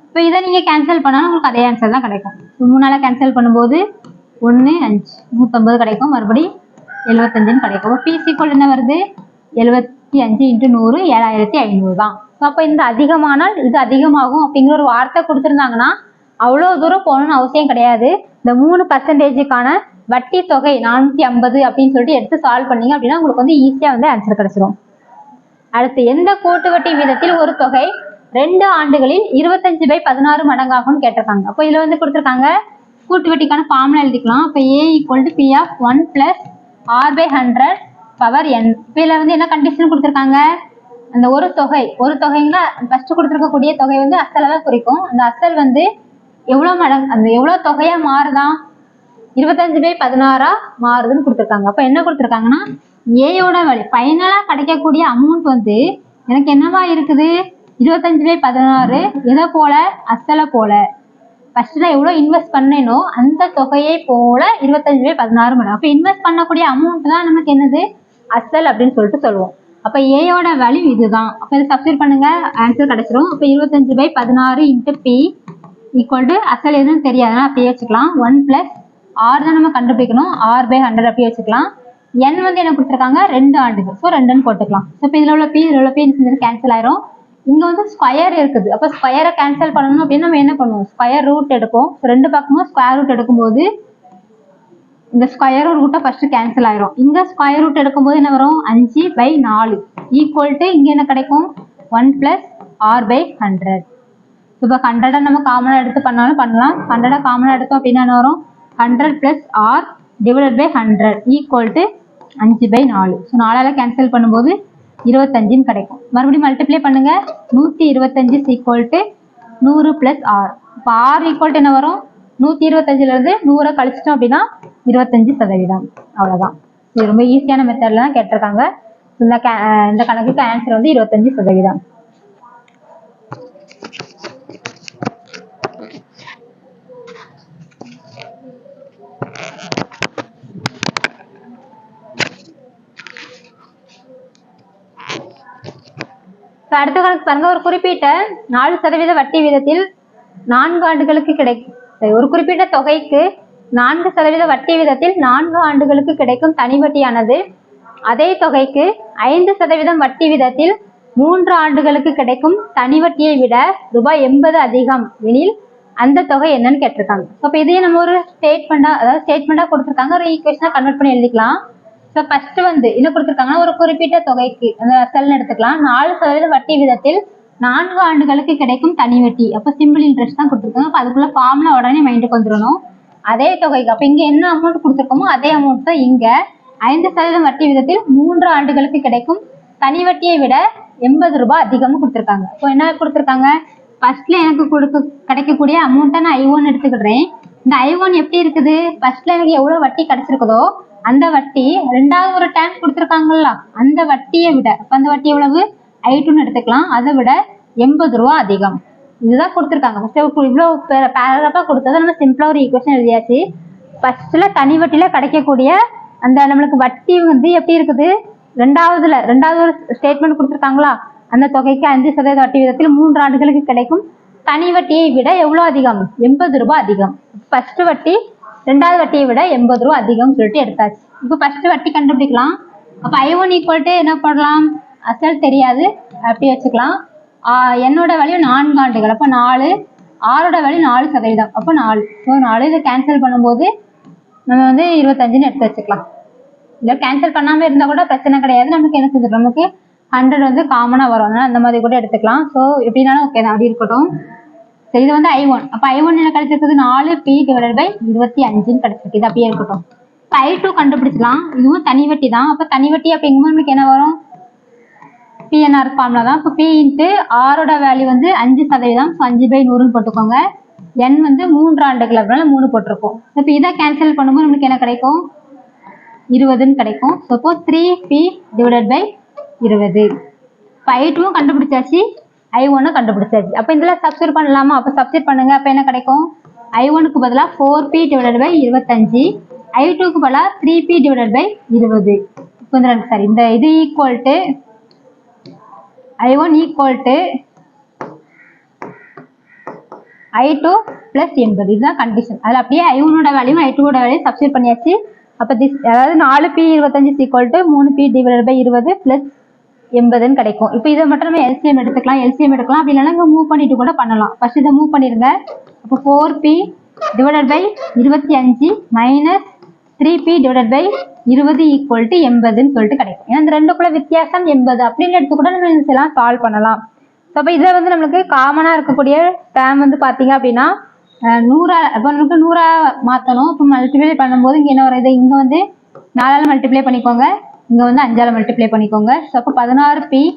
இப்போ இதை நீங்க கேன்சல் பண்ணாலும் உங்களுக்கு அதே ஆன்சர் தான் கிடைக்கும். 3ஆல கேன்சல் பண்ணும்போது 1 5 150 கிடைக்கும், மறுபடியும் 75 கிடைக்கும். P = என்ன வருது 75 × 100 7500 தான். அப்போ இந்த அதிகமானால் இது அதிகமாகும் அப்படிங்கிற ஒரு வார்த்தை கொடுத்துருந்தாங்கன்னா அவ்வளவு தூரம் போகணும்னு அவசியம் கிடையாது. இந்த 3%க்கான வட்டி தொகை 450 அப்படின்னு சொல்லிட்டு எடுத்து சால்வ் பண்ணீங்க அப்படின்னா உங்களுக்கு வந்து ஈஸியா வந்து ஆன்சர் கிடைச்சிடும். அடுத்து, எந்த கூட்டு வட்டி வீதத்தில் ஒரு தொகை 2 ஆண்டுகளில் 25/16 மடங்காகும்னு கேட்டிருக்காங்க. அப்போ இதுல வந்து கொடுத்துருக்காங்க கூட்டு வட்டிக்கான ஃபார்முலா எழுதிக்கலாம். இப்போ A = P of 1 + R/100 power n. இப்போ இதுல வந்து என்ன கண்டிஷன் கொடுத்துருக்காங்க, அந்த ஒரு தொகைங்களா ஃபர்ஸ்ட் கொடுத்துருக்கக்கூடிய தொகை வந்து அசலை தான் குறிக்கும். அந்த அசல் வந்து எவ்வளவு மடங்கு, அந்த எவ்வளவு தொகையா மாறுதான் 25/16 மாறுதுன்னு கொடுத்துருக்காங்க. அப்ப என்ன கொடுத்துருக்காங்கன்னா ஏயோட வேல்யூ ஃபைனலா கிடைக்கக்கூடிய அமௌண்ட் வந்து எனக்கு என்னவா இருக்குது 25/16. எதை போல, அசலை போல. ஃபர்ஸ்ட் நான் எவ்வளவு இன்வெஸ்ட் பண்ணேனோ அந்த தொகையை போல 25/16 மடங்கு. அப்ப இன்வெஸ்ட் பண்ணக்கூடிய அமௌண்ட் தான் நமக்கு என்னது அசல் அப்படின்னு சொல்லிட்டு சொல்லுவோம். அப்ப ஏயோட வேல்யூ இதுதான். அப்ப இதை சப்ஸ்டிட் பண்ணுங்க, ஆன்சர் கிடைச்சிடும். அப்ப 25/16 × P ஈக்குவல் டு அசல் எதுவும் தெரியாதுன்னா அப்படியே வச்சுக்கலாம். 1 + R தான் நம்ம கண்டுபிடிக்கணும், R/100 அப்படியே வச்சுக்கலாம். N வந்து என்ன கொடுத்துருக்காங்க 2 ஆண்டுகள், ஸோ 2ன்னு போட்டுக்கலாம். ஸோ இப்போ இதில் உள்ள P கேன்சல் ஆயிரும். இங்க வந்து ஸ்கொயர் இருக்குது. அப்போ ஸ்கொயரை கேன்சல் பண்ணணும் அப்படின்னு நம்ம என்ன பண்ணுவோம், ஸ்கொயர் ரூட் எடுப்போம். ரெண்டு பக்கமும் ஸ்கொயர் ரூட் எடுக்கும்போது இந்த ஸ்கொயர் ரூட்டை ஃபர்ஸ்ட் கேன்சல் ஆயிரும். இங்க ஸ்கொயர் ரூட் எடுக்கும்போது என்ன வரும் 5/4 ஈக்குவல் டு இங்க என்ன கிடைக்கும் 1 + r/100. இப்போ 100 நம்ம காமனாக எடுத்து பண்ணாலும் பண்ணலாம். 100 காமனாக எடுத்தோம் அப்படின்னா என்ன வரும்? 100 + r / 100 = 5/4. ஸோ 4ஆல் கேன்சல் பண்ணும்போது 25 கிடைக்கும். மறுபடியும் மல்டிப்ளை பண்ணுங்க. 125 = 100 + r. இப்போ r = என்ன வரும்? 125லேருந்து 100 கழிச்சிட்டோம் அப்படின்னா 25%. அவ்வளோதான். இது ரொம்ப ஈஸியான மெத்தடில் தான் கேட்டிருக்காங்க. இந்த கணக்குக்கு ஆன்சர் வந்து 25%. அடுத்த கணக்கு பாருங்க. ஒரு குறிப்பிட்ட 4% வட்டி வீதத்தில் 4 ஆண்டுகளுக்கு கிடைக்கும் ஒரு குறிப்பிட்ட தொகைக்கு 4% வட்டி வீதத்தில் 4 ஆண்டுகளுக்கு கிடைக்கும் தனி வட்டியானது அதே தொகைக்கு 5% வட்டி வீதத்தில் 3 ஆண்டுகளுக்கு கிடைக்கும் தனி வட்டியை விட ரூபாய் 80 அதிகம் எனில் அந்த தொகை என்னன்னு கேட்டிருக்காங்க. அப்போ இதையே நம்ம ஒரு ஸ்டேட்மெண்டா கொடுத்துருக்காங்க. ஒரு ஈக்குவேஷனா கன்வெர்ட் பண்ணி எழுதிக்கலாம். ஸோ ஃபர்ஸ்ட் வந்து என்ன கொடுத்துருக்காங்கன்னா, ஒரு குறிப்பிட்ட தொகைக்கு அந்த செல் எடுத்துக்கலாம். 4% வட்டி விதத்தில் 4 ஆண்டுகளுக்கு கிடைக்கும் தனி வட்டி. அப்போ சிம்பிள் இன்ட்ரெஸ்ட் தான் கொடுத்துருக்காங்க. அப்போ அதுக்குள்ள ஃபார்முலா உடனே மைண்டுக்கு வந்துடணும். அதே தொகைக்கு அப்போ இங்கே என்ன அமௌண்ட் கொடுத்துருக்கோமோ அதே அமௌண்ட் தான் இங்கே 5% வட்டி விதத்தில் 3 ஆண்டுகளுக்கு கிடைக்கும் தனி வட்டியை விட 80 ரூபாய் அதிகம்னு கொடுத்துருக்காங்க. இப்போ என்ன கொடுத்துருக்காங்க? ஃபர்ஸ்ட்ல எனக்கு கிடைக்கக்கூடிய அமௌண்ட்டை நான் I1 எடுத்துக்கிடுறேன். இந்த I1 எப்படி இருக்குது? ஃபர்ஸ்ட்ல எனக்கு எவ்வளோ வட்டி கிடைச்சிருக்குதோ அந்த வட்டி ரெண்டாவது ஒரு டைம் கொடுத்துருக்காங்கல்ல அந்த வட்டியை விட, அப்போ அந்த வட்டி எவ்வளவு? I2ன்னு எடுத்துக்கலாம். அதை விட 80 ரூபா அதிகம். இதுதான் கொடுத்துருக்காங்க. ஃபர்ஸ்ட் இவ்வளோ பேராகிராஃபாக கொடுத்ததை நம்ம சிம்பிளாக ஒரு ஈக்குவேஷன் எழுதியாச்சு. ஃபர்ஸ்ட்ல தனி வட்டியில கிடைக்கக்கூடிய அந்த நம்மளுக்கு வட்டி வந்து எப்படி இருக்குது? ரெண்டாவது ஒரு ஸ்டேட்மெண்ட் கொடுத்துருக்காங்களா, அந்த தொகைக்கு 5% வட்டி விதத்தில் 3 ஆண்டுகளுக்கு கிடைக்கும் தனி வட்டியை விட எவ்வளோ அதிகம்? 80 ரூபாய் அதிகம். ஃபர்ஸ்ட் வட்டி ரெண்டாவது வட்டியை விட 80 ரூபா அதிகம் சொல்லிட்டு எடுத்தாச்சு. இப்போ ஃபர்ஸ்ட் வட்டி கண்டுபிடிக்கலாம். அப்போ I1 = என்ன போடலாம்? அசல் தெரியாது, அப்படி வச்சுக்கலாம். என்னோட வேல்யூ 4 ஆண்டுகள், அப்போ 4. ஆரோட வேல்யூ 4%, அப்போ 4. ஸோ 4 இதை கேன்சல் பண்ணும்போது நம்ம வந்து 25ன்னு எடுத்து வச்சுக்கலாம். இல்லை கேன்சல் பண்ணாமல் இருந்தால் கூட பிரச்சனை கிடையாது. நமக்கு என்ன செஞ்சிடும்? நமக்கு 100 வந்து காமனாக வரும். அதனால அந்த மாதிரி கூட எடுத்துக்கலாம். ஸோ எப்படினாலும் ஓகே தான், அப்படி இருக்கட்டும். சரி, இது வந்து I1. அப்போ I1 என்ன கிடைச்சிருக்குது? 4p/25 கிடைச்சிருக்கு. இது அப்படியே இருக்கட்டும். இப்போ I2 கண்டுபிடிச்சலாம். இதுவும் தனி வட்டி தான். அப்போ தனி வட்டி அப்படிங்கும்போது நமக்கு என்ன வரும்? PNR ஃபார்முலா தான். இப்போ P × ஆரோட வேல்யூ வந்து 5%. ஸோ 5/100ன்னு போட்டுக்கோங்க. N வந்து 3 ஆண்டுகள், அப்படினால 3 போட்டிருக்கோம். இப்போ இதை கேன்சல் பண்ணும்போது நமக்கு என்ன கிடைக்கும்? 20ன்னு கிடைக்கும். ஸோ இப்போ 3p/20. இப்போ I2 கண்டுபிடிச்சாச்சு, I1 கண்டுபிடிச்சாச்சு. அப்போ இதில் சப்ஸ்டிட் பண்ணலாமா? அப்போ சப்ஸ்டிட் பண்ணுங்க. அப்போ என்ன கிடைக்கும்? I1க்கு பதிலாக 4p/25, I2க்கு பதிலாக 3p/20. இப்போ இந்த இது ஈக்குவல் டு I1 = I2 + 80. இதுதான் கண்டிஷன். அதில் அப்படியே I1ஓட வேல்யூ I2ஓட வேல்யூ சப்ஸ்டிட் பண்ணியாச்சு. அப்போ அதாவது 4p/25 = 3p/20 + 80ன்னு கிடைக்கும். இப்போ இதை மட்டும் நம்ம LCM எடுத்துக்கலாம். அப்படி இல்லைன்னா இங்கே மூவ் பண்ணிட்டு கூட பண்ணலாம். ஃபர்ஸ்ட் இதை மூவ் பண்ணிடுங்க. அப்போ 4p/25 - 3p/20 = 80ன்னு சொல்லிட்டு கிடைக்கும். ஏன்னா இந்த ரெண்டுக்குள்ள வித்தியாசம் 80 அப்படின்னு எடுத்து கூட நம்ம இதெல்லாம் சால்வ் பண்ணலாம். ஸோ அப்போ இதில் வந்து நம்மளுக்கு காமனாக இருக்கக்கூடிய டேம் வந்து பார்த்தீங்க அப்படின்னா 100. அப்போ நமக்கு 100 மாற்றணும். இப்போ மல்டிப்ளை பண்ணும்போது இங்கே என்ன வருது? இங்கே வந்து 4ஆல் மல்டிப்ளை பண்ணிக்கோங்க, இங்கே வந்து 5ஆல் மல்டிப்ளை பண்ணிக்கோங்க. ஸோ அப்போ 16p -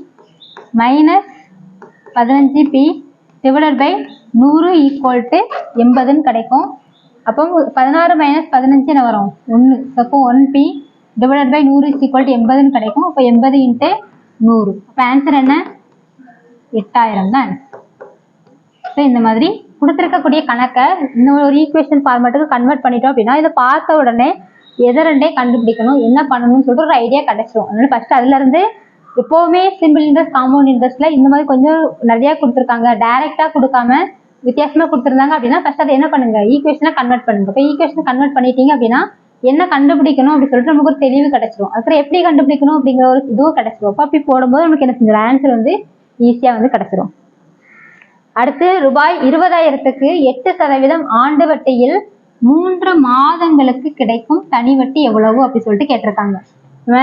15p/100 = 80ன்னு கிடைக்கும். அப்போ 16 - 15 என்ன வரும்? 1. அப்போ 1p/100 = 80ன்னு கிடைக்கும். அப்போ 80 × 100. அப்போ ஆன்சர் என்ன? 8000 தான். ஸோ இந்த மாதிரி கொடுத்துருக்கக்கூடிய கணக்கை இன்னொரு ஈக்குவேஷன் ஃபார்மேட்டுக்கு கன்வெர்ட் பண்ணிட்டோம் அப்படின்னா இதை பார்த்த உடனே எதை ரெண்டே கண்டுபிடிக்கணும், என்ன பண்ணணும்னு சொல்லிட்டு ஒரு ஐடியா கிடைச்சிடும். அதனால ஃபர்ஸ்ட் அதுலேருந்து எப்போவுமே சிம்பிள் இன்ட்ரெஸ்ட், காம்பவுண்ட் இன்ட்ரெஸ்ட்ல இந்த மாதிரி கொஞ்சம் நிறையா கொடுத்துருக்காங்க. டைரெக்டாக கொடுக்காம வித்தியாசமாக கொடுத்துருந்தாங்க அப்படின்னா ஃபர்ஸ்ட் அதை என்ன பண்ணுங்க? ஈக்குவேஷனை கன்வெர்ட் பண்ணுங்க. இப்போ ஈக்குவேஷனை கன்வெர்ட் பண்ணிட்டீங்க அப்படின்னா என்ன கண்டுபிடிக்கணும் அப்படின்னு சொல்லிட்டு நமக்கு ஒரு தெளிவு கிடைச்சிடும். அதுக்கப்புறம் எப்படி கண்டுபிடிக்கணும் அப்படிங்கிற ஒரு இதுவும் கிடைச்சிடும். அப்போ அப்படி போடும்போது நமக்கு என்ன செஞ்சிடும்? ஆன்சர் வந்து ஈஸியாக வந்து கிடைச்சிடும். அடுத்து ரூபாய் 20,000க்கு 8% ஆண்டு வட்டியில் 3 மாதங்களுக்கு கிடைக்கும் தனி வட்டி எவ்வளவு அப்படி சொல்லிட்டு கேட்டிருக்காங்க.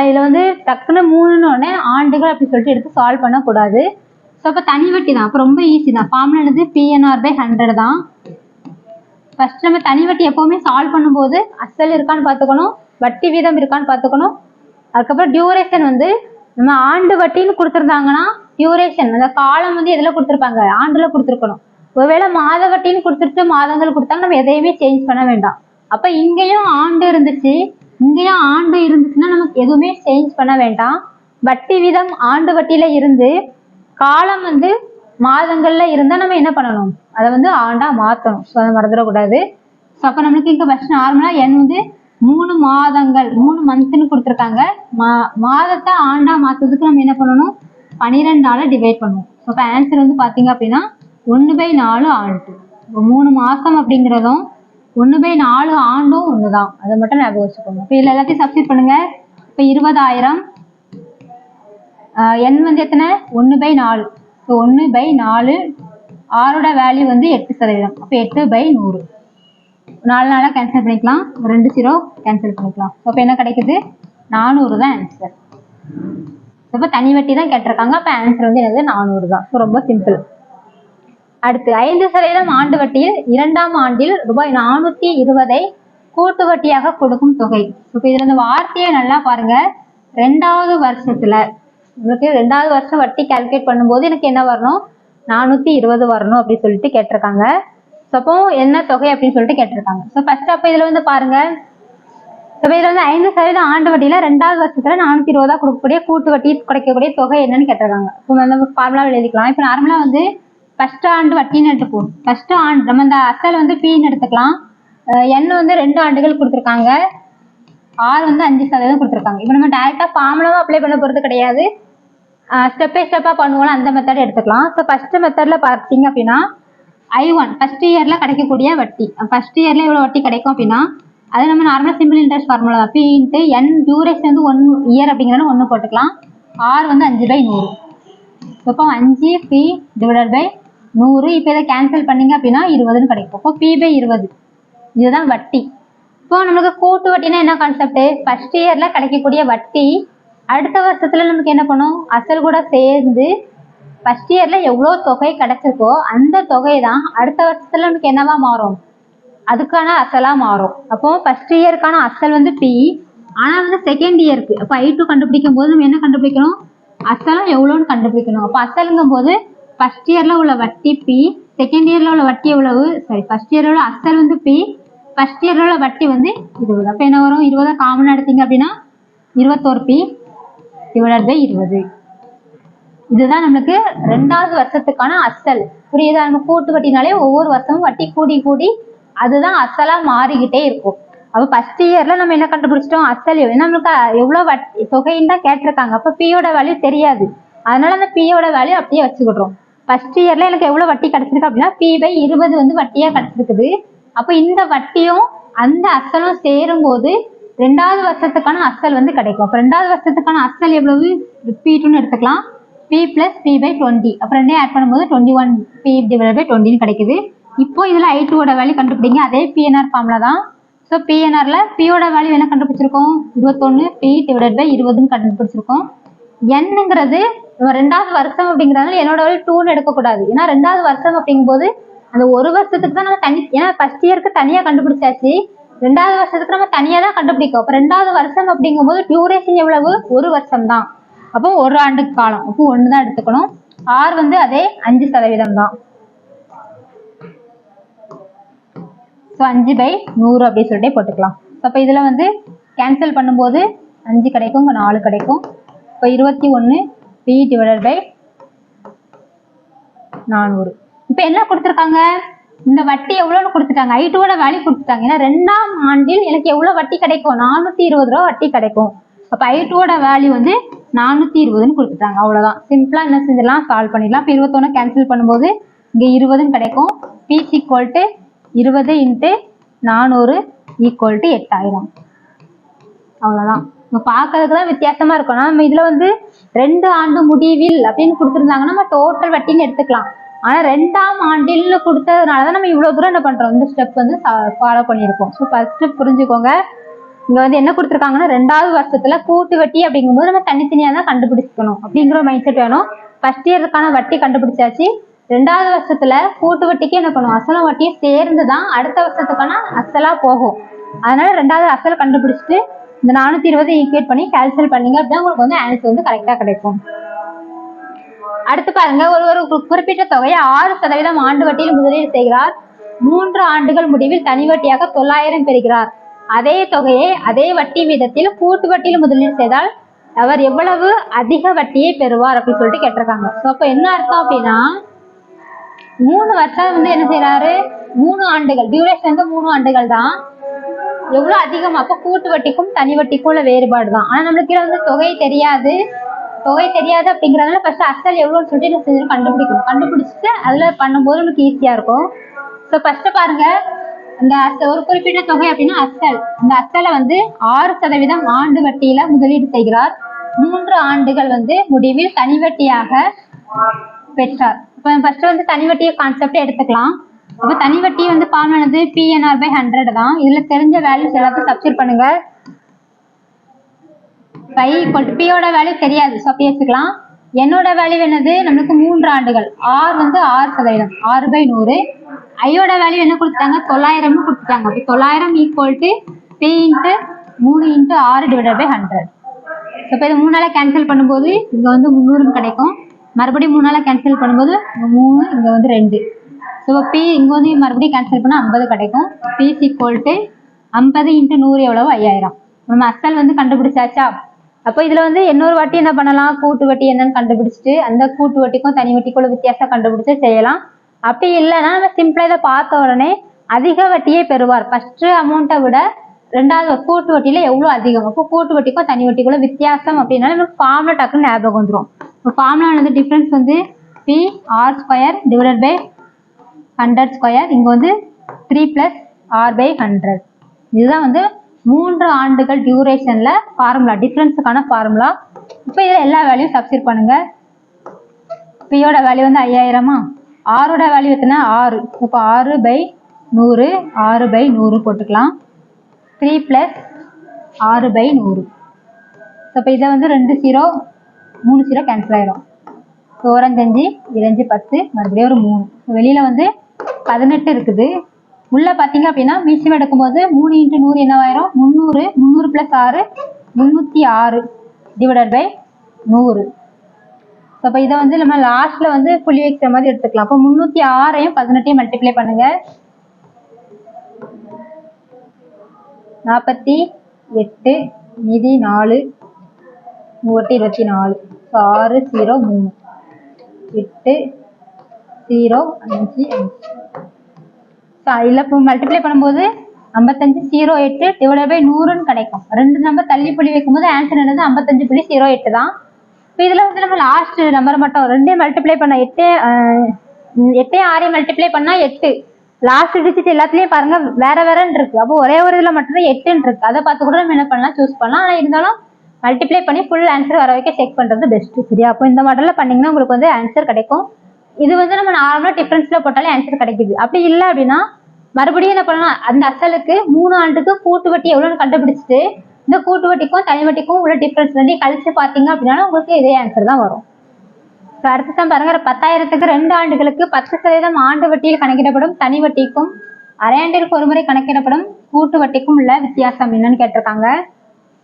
இதில் வந்து டக்குன்னு 3ன்னு ஆண்டுகள் அப்படி சொல்லிட்டு எடுத்து சால்வ் பண்ணக்கூடாது. ஸோ அப்போ தனி வட்டி தான். அப்போ ரொம்ப ஈஸி தான். ஃபார்முலா என்னது? PNR/100 தான். ஃபர்ஸ்ட் நம்ம தனி வட்டி எப்பவுமே சால்வ் பண்ணும்போது அசல் இருக்கான்னு பார்த்துக்கணும், வட்டி வீதம் இருக்கான்னு பார்த்துக்கணும். அதுக்கப்புறம் டியூரேஷன் வந்து நம்ம ஆண்டு வட்டின்னு கொடுத்துருந்தாங்கன்னா டியூரேஷன் அந்த காலம் வந்து எதில் கொடுத்துருப்பாங்க? ஆண்டுல கொடுத்துருக்கணும். ஒருவேளை மாத வட்டின்னு கொடுத்துட்டு மாதங்கள் கொடுத்தாங்க நம்ம எதையுமே சேஞ்ச் பண்ண வேண்டாம். அப்போ இங்கேயும் ஆண்டு இருந்துச்சு, இங்கேயும் ஆண்டு இருந்துச்சுன்னா நமக்கு எதுவுமே சேஞ்ச் பண்ண வேண்டாம். வட்டி வீதம் ஆண்டு வட்டியில இருந்து காலம் வந்து மாதங்கள்ல இருந்தா நம்ம என்ன பண்ணணும்? அதை வந்து ஆண்டா மாற்றணும். ஸோ அதை மறந்துடக்கூடாது. ஸோ அப்போ நம்மளுக்கு இங்கே ஃபர்ஸ்ட் நார்மலா என் வந்து 3 மாதங்கள் 3 மந்த்னு கொடுத்துருக்காங்க. மாதத்தை ஆண்டா மாற்றதுக்கு நம்ம என்ன பண்ணணும்? 12ஆல டிவைட் பண்ணுவோம். ஸோ அப்போ ஆன்சர் வந்து பார்த்தீங்க அப்படின்னா 1/4 ஆண்டு. இப்போ 3 மாதம் அப்படிங்கிறதும் 1/4 ஆண்டும் ஒன்று தான். அதை மட்டும் ஞாபகம் வச்சுக்கோங்க. இப்போ இதில் எல்லாத்தையும் சப்ஸ்டிட் பண்ணுங்க. இப்போ 20,000 என் வந்து எத்தனை? 1/4. ஸோ 1/4 ஆரோட வேல்யூ வந்து 8%. அப்போ 8/100. 4 நாளாக கேன்சல் பண்ணிக்கலாம், 2 0 கேன்சல் பண்ணிக்கலாம். ஸோ அப்போ என்ன கிடைக்குது? 400 தான் ஆன்சர். இப்போ தனி வட்டி தான் கேட்டிருக்காங்க. அப்போ ஆன்சர் வந்து என்னது? 400 தான். ஸோ ரொம்ப சிம்பிள். அடுத்து 5% ஆண்டு வட்டியில் 2ஆம் ஆண்டில் ரூபாய் 420 கூட்டு வட்டியாக கொடுக்கும் தொகை. இப்போ இதுல இந்த வார்த்தையை நல்லா பாருங்க. 2வது வருஷத்துல உங்களுக்கு 2வது வருஷம் வட்டி கால்குலேட் பண்ணும்போது எனக்கு என்ன வரணும்? 420 வரணும் அப்படின்னு சொல்லிட்டு கேட்டிருக்காங்க. அப்போ என்ன தொகை அப்படின்னு சொல்லிட்டு கேட்டிருக்காங்க. ஸோ ஃபர்ஸ்ட் அப்போ இதுல வந்து பாருங்க, இப்போ இதுல வந்து 5% ஆண்டு வட்டியில 2வது வருஷத்துல 420 கொடுக்கக்கூடிய கூட்டு வட்டி கிடைக்கக்கூடிய தொகை என்னன்னு கேட்டிருக்காங்க. இப்போ நம்ம ஃபார்முலா எழுதிக்கலாம். இப்போ நார்மலா வந்து ஃபர்ஸ்ட் ஆண்டு வட்டின்னு எடுத்துப்போம். ஃபர்ஸ்ட் ஆண்டு நம்ம இந்த அசல் வந்து பின்னு எடுத்துக்கலாம். என் வந்து 2 ஆண்டுகள் கொடுத்துருக்காங்க, ஆர் வந்து 5% கொடுத்துருக்காங்க. இப்போ நம்ம டைரக்டா ஃபார்முலாவும் அப்ளை பண்ண போறது கிடையாது, ஸ்டெப் பை ஸ்டெப்பா பண்ணுவோம். அந்த மெத்தட் எடுத்துக்கலாம். ஸோ ஃபர்ஸ்ட் மெத்தட்ல பார்த்தீங்க அப்படின்னா I1 ஃபர்ஸ்ட் இயர்ல கிடைக்கக்கூடிய வட்டி. ஃபர்ஸ்ட் இயர்ல எவ்வளவு வட்டி கிடைக்கும் அப்படின்னா அது நம்ம நார்மலா சிம்பிள் இன்ட்ரெஸ்ட் ஃபார்முலா தான். P இன்ட்டு N டியூரேஷன் வந்து 1 இயர் அப்படிங்கிறது 1 போட்டுக்கலாம். ஆர் வந்து 5/100. இப்போ 5P டிவைடட் பை 100. இப்போ இதை கேன்சல் பண்ணீங்க அப்படின்னா 20ன்னு கிடைக்கும். இப்போ P/20 இதுதான் வட்டி. இப்போ நமக்கு கூட்டு வட்டினா என்ன கான்செப்ட்? ஃபர்ஸ்ட் இயர்ல கிடைக்கக்கூடிய வட்டி அடுத்த வருஷத்துல நமக்கு என்ன பண்ணும்? அசல் கூட சேர்ந்து ஃபர்ஸ்ட் இயர்ல எவ்வளோ தொகை கிடைச்சிருக்கோ அந்த தொகை தான் அடுத்த வருஷத்துல நமக்கு என்னவா மாறும்? அதுக்கான அசலா மாறும். அப்போ ஃபர்ஸ்ட் இயருக்கான அசல் வந்து P, ஆனா வந்து செகண்ட் இயருக்கு அப்போ I2 கண்டுபிடிக்கும் போது நம்ம என்ன கண்டுபிடிக்கணும்? அசலும் எவ்வளோன்னு கண்டுபிடிக்கணும். அப்போ அசலுங்கும் போது ஃபர்ஸ்ட் இயர்ல உள்ள வட்டி P, செகண்ட் இயர்ல உள்ள வட்டி எவ்வளவு? ஃபர்ஸ்ட் இயர்ல உள்ள அசல் வந்து P, ஃபர்ஸ்ட் இயர்ல உள்ள வட்டி வந்து 20. அப்போ என்ன வரும்? 20 காமன் எடுத்தீங்க அப்படின்னா 21P டிவைடட் பை 20. இதுதான் நம்மளுக்கு 2வது வருஷத்துக்கான அசல். புரியுதா? நம்ம கூட்டு வட்டினாலே ஒவ்வொரு வருஷமும் வட்டி கூடி கூடி அதுதான் அசலா மாறிக்கிட்டே இருக்கும். அப்போ ஃபர்ஸ்ட் இயர்ல நம்ம என்ன கண்டுபிடிச்சிட்டோம்? அசல் நம்மளுக்கு எவ்வளவு வட்டி தொகைன்னு தான் கேட்டிருக்காங்க. அப்போ பியோட வேல்யூ தெரியாது, அதனால அந்த பியோட வேல்யூ அப்படியே வச்சுக்கிடுறோம். ஃபர்ஸ்ட் இயர்ல எனக்கு எவ்வளவு வட்டி கிடைச்சிருக்கு அப்படின்னா P/20 வந்து வட்டியா கிடைச்சிருக்குது. அப்போ இந்த வட்டியும் அந்த அசலும் சேரும் போது 2வது வருஷத்துக்கான அசல் வந்து கிடைக்கும். அப்போ 2வது வருஷத்துக்கான அசல் எவ்வளவு? P2ன்னு எடுத்துக்கலாம். P + P/20. அப்புறம் 2 ஆட் பண்ணும்போது 21P டிவைடட் பை 20ன்னு கிடைக்குது. இப்போ இதுல I2ஓட வேல்யூ கண்டுபிடிங்க. அதே PNR ஃபார்முலா தான். ஸோ PNRல Pயோட வேல்யூ என்ன கண்டுபிடிச்சிருக்கோம்? 21P டிவைடட் பை 20ன்னு கண்டுபிடிச்சிருக்கோம். என்னங்கிறது 2வது வருஷம் அப்படிங்கிறதுனால என்னோட வேல்யூ 2ன்னு எடுக்கக்கூடாது. ஏன்னா 2வது வருஷம் அப்படிங்கும்போது அந்த ஒரு வருஷத்துக்கு தான் நம்ம தனி, ஏன்னா ஃபர்ஸ்ட் இயருக்கு தனியா கண்டுபிடிச்சாச்சு, 2வது வருஷத்துக்கு நம்ம தனியா தான் கண்டுபிடிக்கும். அப்போ 2வது வருஷம் அப்படிங்கும்போது டியூரேஷன் எவ்வளவு? 1 வருஷம் தான். அப்போ 1 ஆண்டு காலம். அப்போ 1 தான் எடுத்துக்கணும். ஆர் வந்து அதே 5% தான். ஸோ 5/100 அப்படின்னு சொல்லிட்டு போட்டுக்கலாம். அப்போ இதுல வந்து கேன்சல் பண்ணும்போது 5 கிடைக்கும், இங்கே 4 கிடைக்கும். இப்போ 21P டிவைடட் பை 400. இப்போ என்ன கொடுத்துருக்காங்க? இந்த வட்டி எவ்வளோன்னு கொடுத்துட்டாங்க. I2ஓட வேல்யூ கொடுத்துட்டாங்க. ஏன்னா 2ஆம் ஆண்டில் எனக்கு எவ்வளோ வட்டி கிடைக்கும்? 420 ரூபா வட்டி கிடைக்கும். அப்போ I2ஓட வேல்யூ வந்து 420ன்னு கொடுத்துட்டாங்க. அவ்வளோதான். சிம்பிளா என்ன செஞ்சிடலாம்? சால்வ் பண்ணிடலாம். இப்போ 21 கேன்சல் பண்ணும்போது இங்கே 20ன்னு கிடைக்கும். P = 20 × 400 = 8000. அவ்வளோதான். நம்ம பார்க்கறதுக்கு தான் வித்தியாசமா இருக்கும். நம்ம இதுல வந்து 2 ஆண்டு முடிவில் அப்படின்னு கொடுத்துருந்தாங்கன்னா நம்ம டோட்டல் வட்டின்னு எடுத்துக்கலாம். ஆனா 2ஆம் ஆண்டில் கொடுத்ததுனாலதான் நம்ம இவ்வளவு தூரம் என்ன பண்றோம்? இந்த ஸ்டெப் வந்து ஃபாலோ பண்ணியிருக்கோம். ஸோ ஃபர்ஸ்ட் புரிஞ்சுக்கோங்க. இங்க வந்து என்ன கொடுத்துருக்காங்கன்னா 2வது வருஷத்துல கூட்டு வட்டி அப்படிங்கும்போது நம்ம தனித்தனியா தான் கண்டுபிடிச்சிக்கணும் அப்படிங்கிற மைண்ட் செட் வேணும். ஃபர்ஸ்ட் இயருக்கான வட்டி கண்டுபிடிச்சாச்சு. 2வது வருஷத்துல கூட்டு வட்டிக்கு என்ன பண்ணுவோம், அசலும் வட்டியும் சேர்ந்து தான் அடுத்த வருஷத்துக்கான அசலா போகும். அதனால 2வது அசல் கண்டுபிடிச்சிட்டு இந்த 420 ஈக்குவேட் பண்ணி கேல்குலேட் பண்ணீங்க அப்படின்னா உங்களுக்கு வந்து ஆன்சர் வந்து கரெக்டா கிடைக்கும். அடுத்து பாருங்க, ஒரு குறிப்பிட்ட தொகையை 6% ஆண்டு வட்டியில் முதலீடு செய்கிறார். 3 ஆண்டுகள் முடிவில் தனி வட்டியாக 900 பெறுகிறார். அதே தொகையை அதே வட்டி வீதத்தில் கூட்டு வட்டியில் முதலீடு செய்தால் அவர் எவ்வளவு அதிக வட்டியை பெறுவார் அப்படின்னு சொல்லிட்டு கேட்டிருக்காங்க. ஸோ அப்போ என்ன அர்த்தம் அப்படின்னா 3 வருஷம் வந்து என்ன செய்யறாரு, 3 ஆண்டுகள் டியூரேஷன் வந்து 3 ஆண்டுகள் தான். எவ்வளவு அதிகமா, அப்போ கூட்டு வட்டிக்கும் தனி வட்டிக்கும் உள்ள வேறுபாடு தான். ஆனா நம்மளுக்கு வந்து தொகை தெரியாது அப்படிங்கறதுனால ஃபர்ஸ்ட் அசல் எவ்வளவுன்னு சொல்லிட்டு என்ன செஞ்சு கண்டுபிடிக்கணும். கண்டுபிடிச்சிட்டு அதுல பண்ணும்போது நமக்கு ஈஸியா இருக்கும். ஸோ ஃபர்ஸ்ட் பாருங்க, இந்த ஒரு குறிப்பிட்ட தொகை அப்படின்னா அசல், இந்த அசலை வந்து 6% ஆண்டு வட்டியில முதலீடு செய்கிறார். 3 ஆண்டுகள் வந்து முடிவில் தனி வட்டியாக பெற்றார். இப்போ ஃபர்ஸ்ட் வந்து தனி வட்டியை கான்செப்ட் எடுத்துக்கலாம். அப்போ தனி வட்டி வந்து ஃபார்முலா PNR/100 தான். இதுல தெரிஞ்ச வேல்யூஸ் எல்லாத்தையும் சப்ஸ்டிட்யூட் பண்ணுங்க. பியோட வேல்யூ தெரியாது, ஸோ அப்படி வச்சுக்கலாம். என்னோட வேல்யூ என்னது, நம்மளுக்கு 3 ஆண்டுகள், R வந்து 6%, 6/100. ஐயோட வேல்யூ என்ன கொடுத்துட்டாங்க, 900 கொடுத்துட்டாங்க. அப்படி 900 ஈக்குவல் டு P × 3 × 6/100. இப்போ இது 3ஆல கேன்சல் பண்ணும்போது இங்க வந்து 300 கிடைக்கும். மறுபடியும் 3ஆல கேன்சல் பண்ணும்போது 3, இங்க வந்து 2. ஸோ P இங்க வந்து மறுபடியும் கேன்சல் பண்ணா 50 கிடைக்கும். P ஈக்குவல் டு 50 × 100 எவ்வளவு, 5000. நம்ம அசல் வந்து கண்டுபிடிச்சாச்சா. அப்போ இதுல வந்து இன்னொரு வாட்டி என்ன பண்ணலாம், கூட்டு வட்டி என்னன்னு கண்டுபிடிச்சிட்டு அந்த கூட்டு வட்டிக்கும் தனி வட்டிக்குள்ள வித்தியாசம் கண்டுபிடிச்சு செய்யலாம். அப்படி இல்லைன்னா நம்ம சிம்பிளா இதை பார்த்த உடனே அதிக வட்டியை பெறுவார், ஃபர்ஸ்ட் அமௌண்ட்டை விட 2வது கூட்டு வட்டியில எவ்வளவு அதிகம், அப்போ கூட்டு வட்டிக்கும் தனி வட்டிக்குள்ள வித்தியாசம் அப்படின்னா நமக்கு ஃபார்முலா டக்குன்னு ஞாபகம் வந்துடும். இப்போ ஃபார்முலா வந்து டிஃபரன்ஸ் வந்து PR² / 100². இங்க வந்து 3 + R/100. இதுதான் வந்து 3 ஆண்டுகள் டியூரேஷன்ல ஃபார்முலா, டிஃபரன்ஸுக்கான ஃபார்முலா. இப்போ இதில் எல்லா வேல்யூ சப்ஸ்டிட்யூட் பண்ணுங்க. பியோட வேல்யூ வந்து 5000, ஆரோட வேல்யூ எத்தனை 6. இப்போ 6/100, 6/100 போட்டுக்கலாம். 3 + R/100. இப்போ இதை வந்து 2 0, 3 0 கேன்சல் ஆயிரும். 4 5 2 10, மறுபடியும் ஒரு 3. வெளியில வந்து 18 இருக்குது. உள்ள பாத்தீங்க அப்படின்னா மீச்சம் எடுக்கும்போது 3 × 100 என்னவாயிரும், 300. 300 + 6, 306 / 100. அப்போ இதை வந்து நம்ம லாஸ்ட்ல வந்து புள்ளி வைக்கிற மாதிரி எடுத்துக்கலாம். அப்போ 306ஐயும் 18ஐயும் மல்டிப்ளை பண்ணுங்க. 48 மீதி 4, 24. 6 0 3 8 0 5 5. இல்ல இப்போ மல்டிப்ளை பண்ணும்போது 55 08 / 100 கிடைக்கும். 2 நம்பர் தள்ளி புள்ளி வைக்கும்போது ஆன்சர் என்னது 55.08 தான். இப்போ இதுல வந்து நம்ம லாஸ்ட் நம்பர் மட்டும் 2 மல்டிப்ளை பண்ண 8 6 மல்டிப்ளை பண்ணா 8. லாஸ்ட் டிஜிட் எல்லாத்துலயும் பாருங்க வேற வேறன்னு இருக்கு. அப்போ ஒரே ஒரு இதுல மட்டும் 8 இருக்கு. அதை பார்த்து கூட நம்ம என்ன பண்ணலாம், சூஸ் பண்ணலாம். ஆனா இருந்தாலும் மல்டிப்ளை பண்ணி ஃபுல் ஆன்சர் வர வைக்க செக் பண்றது பெஸ்ட். சரியா, அப்போ இந்த மாடல்ல பண்ணீங்கன்னா உங்களுக்கு வந்து ஆன்சர் கிடைக்கும். இது வந்து நம்ம நார்மலா டிஃபரன்ஸ்ல போட்டாலே ஆன்சர் கிடைக்குது. அப்படி இல்லை அப்படின்னா மறுபடியும் என்ன பண்ணலாம், அந்த அசலுக்கு 3 ஆண்டுக்கு கூட்டு வட்டி எவ்வளவுன்னு கண்டுபிடிச்சிட்டு இந்த கூட்டு வட்டிக்கும் தனி வட்டிக்கும் உள்ள டிஃபரன்ஸ் 2 கழிச்சு பாத்தீங்க அப்படின்னா உங்களுக்கு இதே ஆன்சர் தான் வரும். அடுத்து தான் பாருங்க, 10,000க்கு 2 ஆண்டுகளுக்கு 10% ஆண்டு வட்டியில் கணக்கிடப்படும் தனி வட்டிக்கும் அரையாண்டிற்கு ஒரு முறை கணக்கிடப்படும் கூட்டு வட்டிக்கும் உள்ள வித்தியாசம் என்னன்னு கேட்டிருக்காங்க.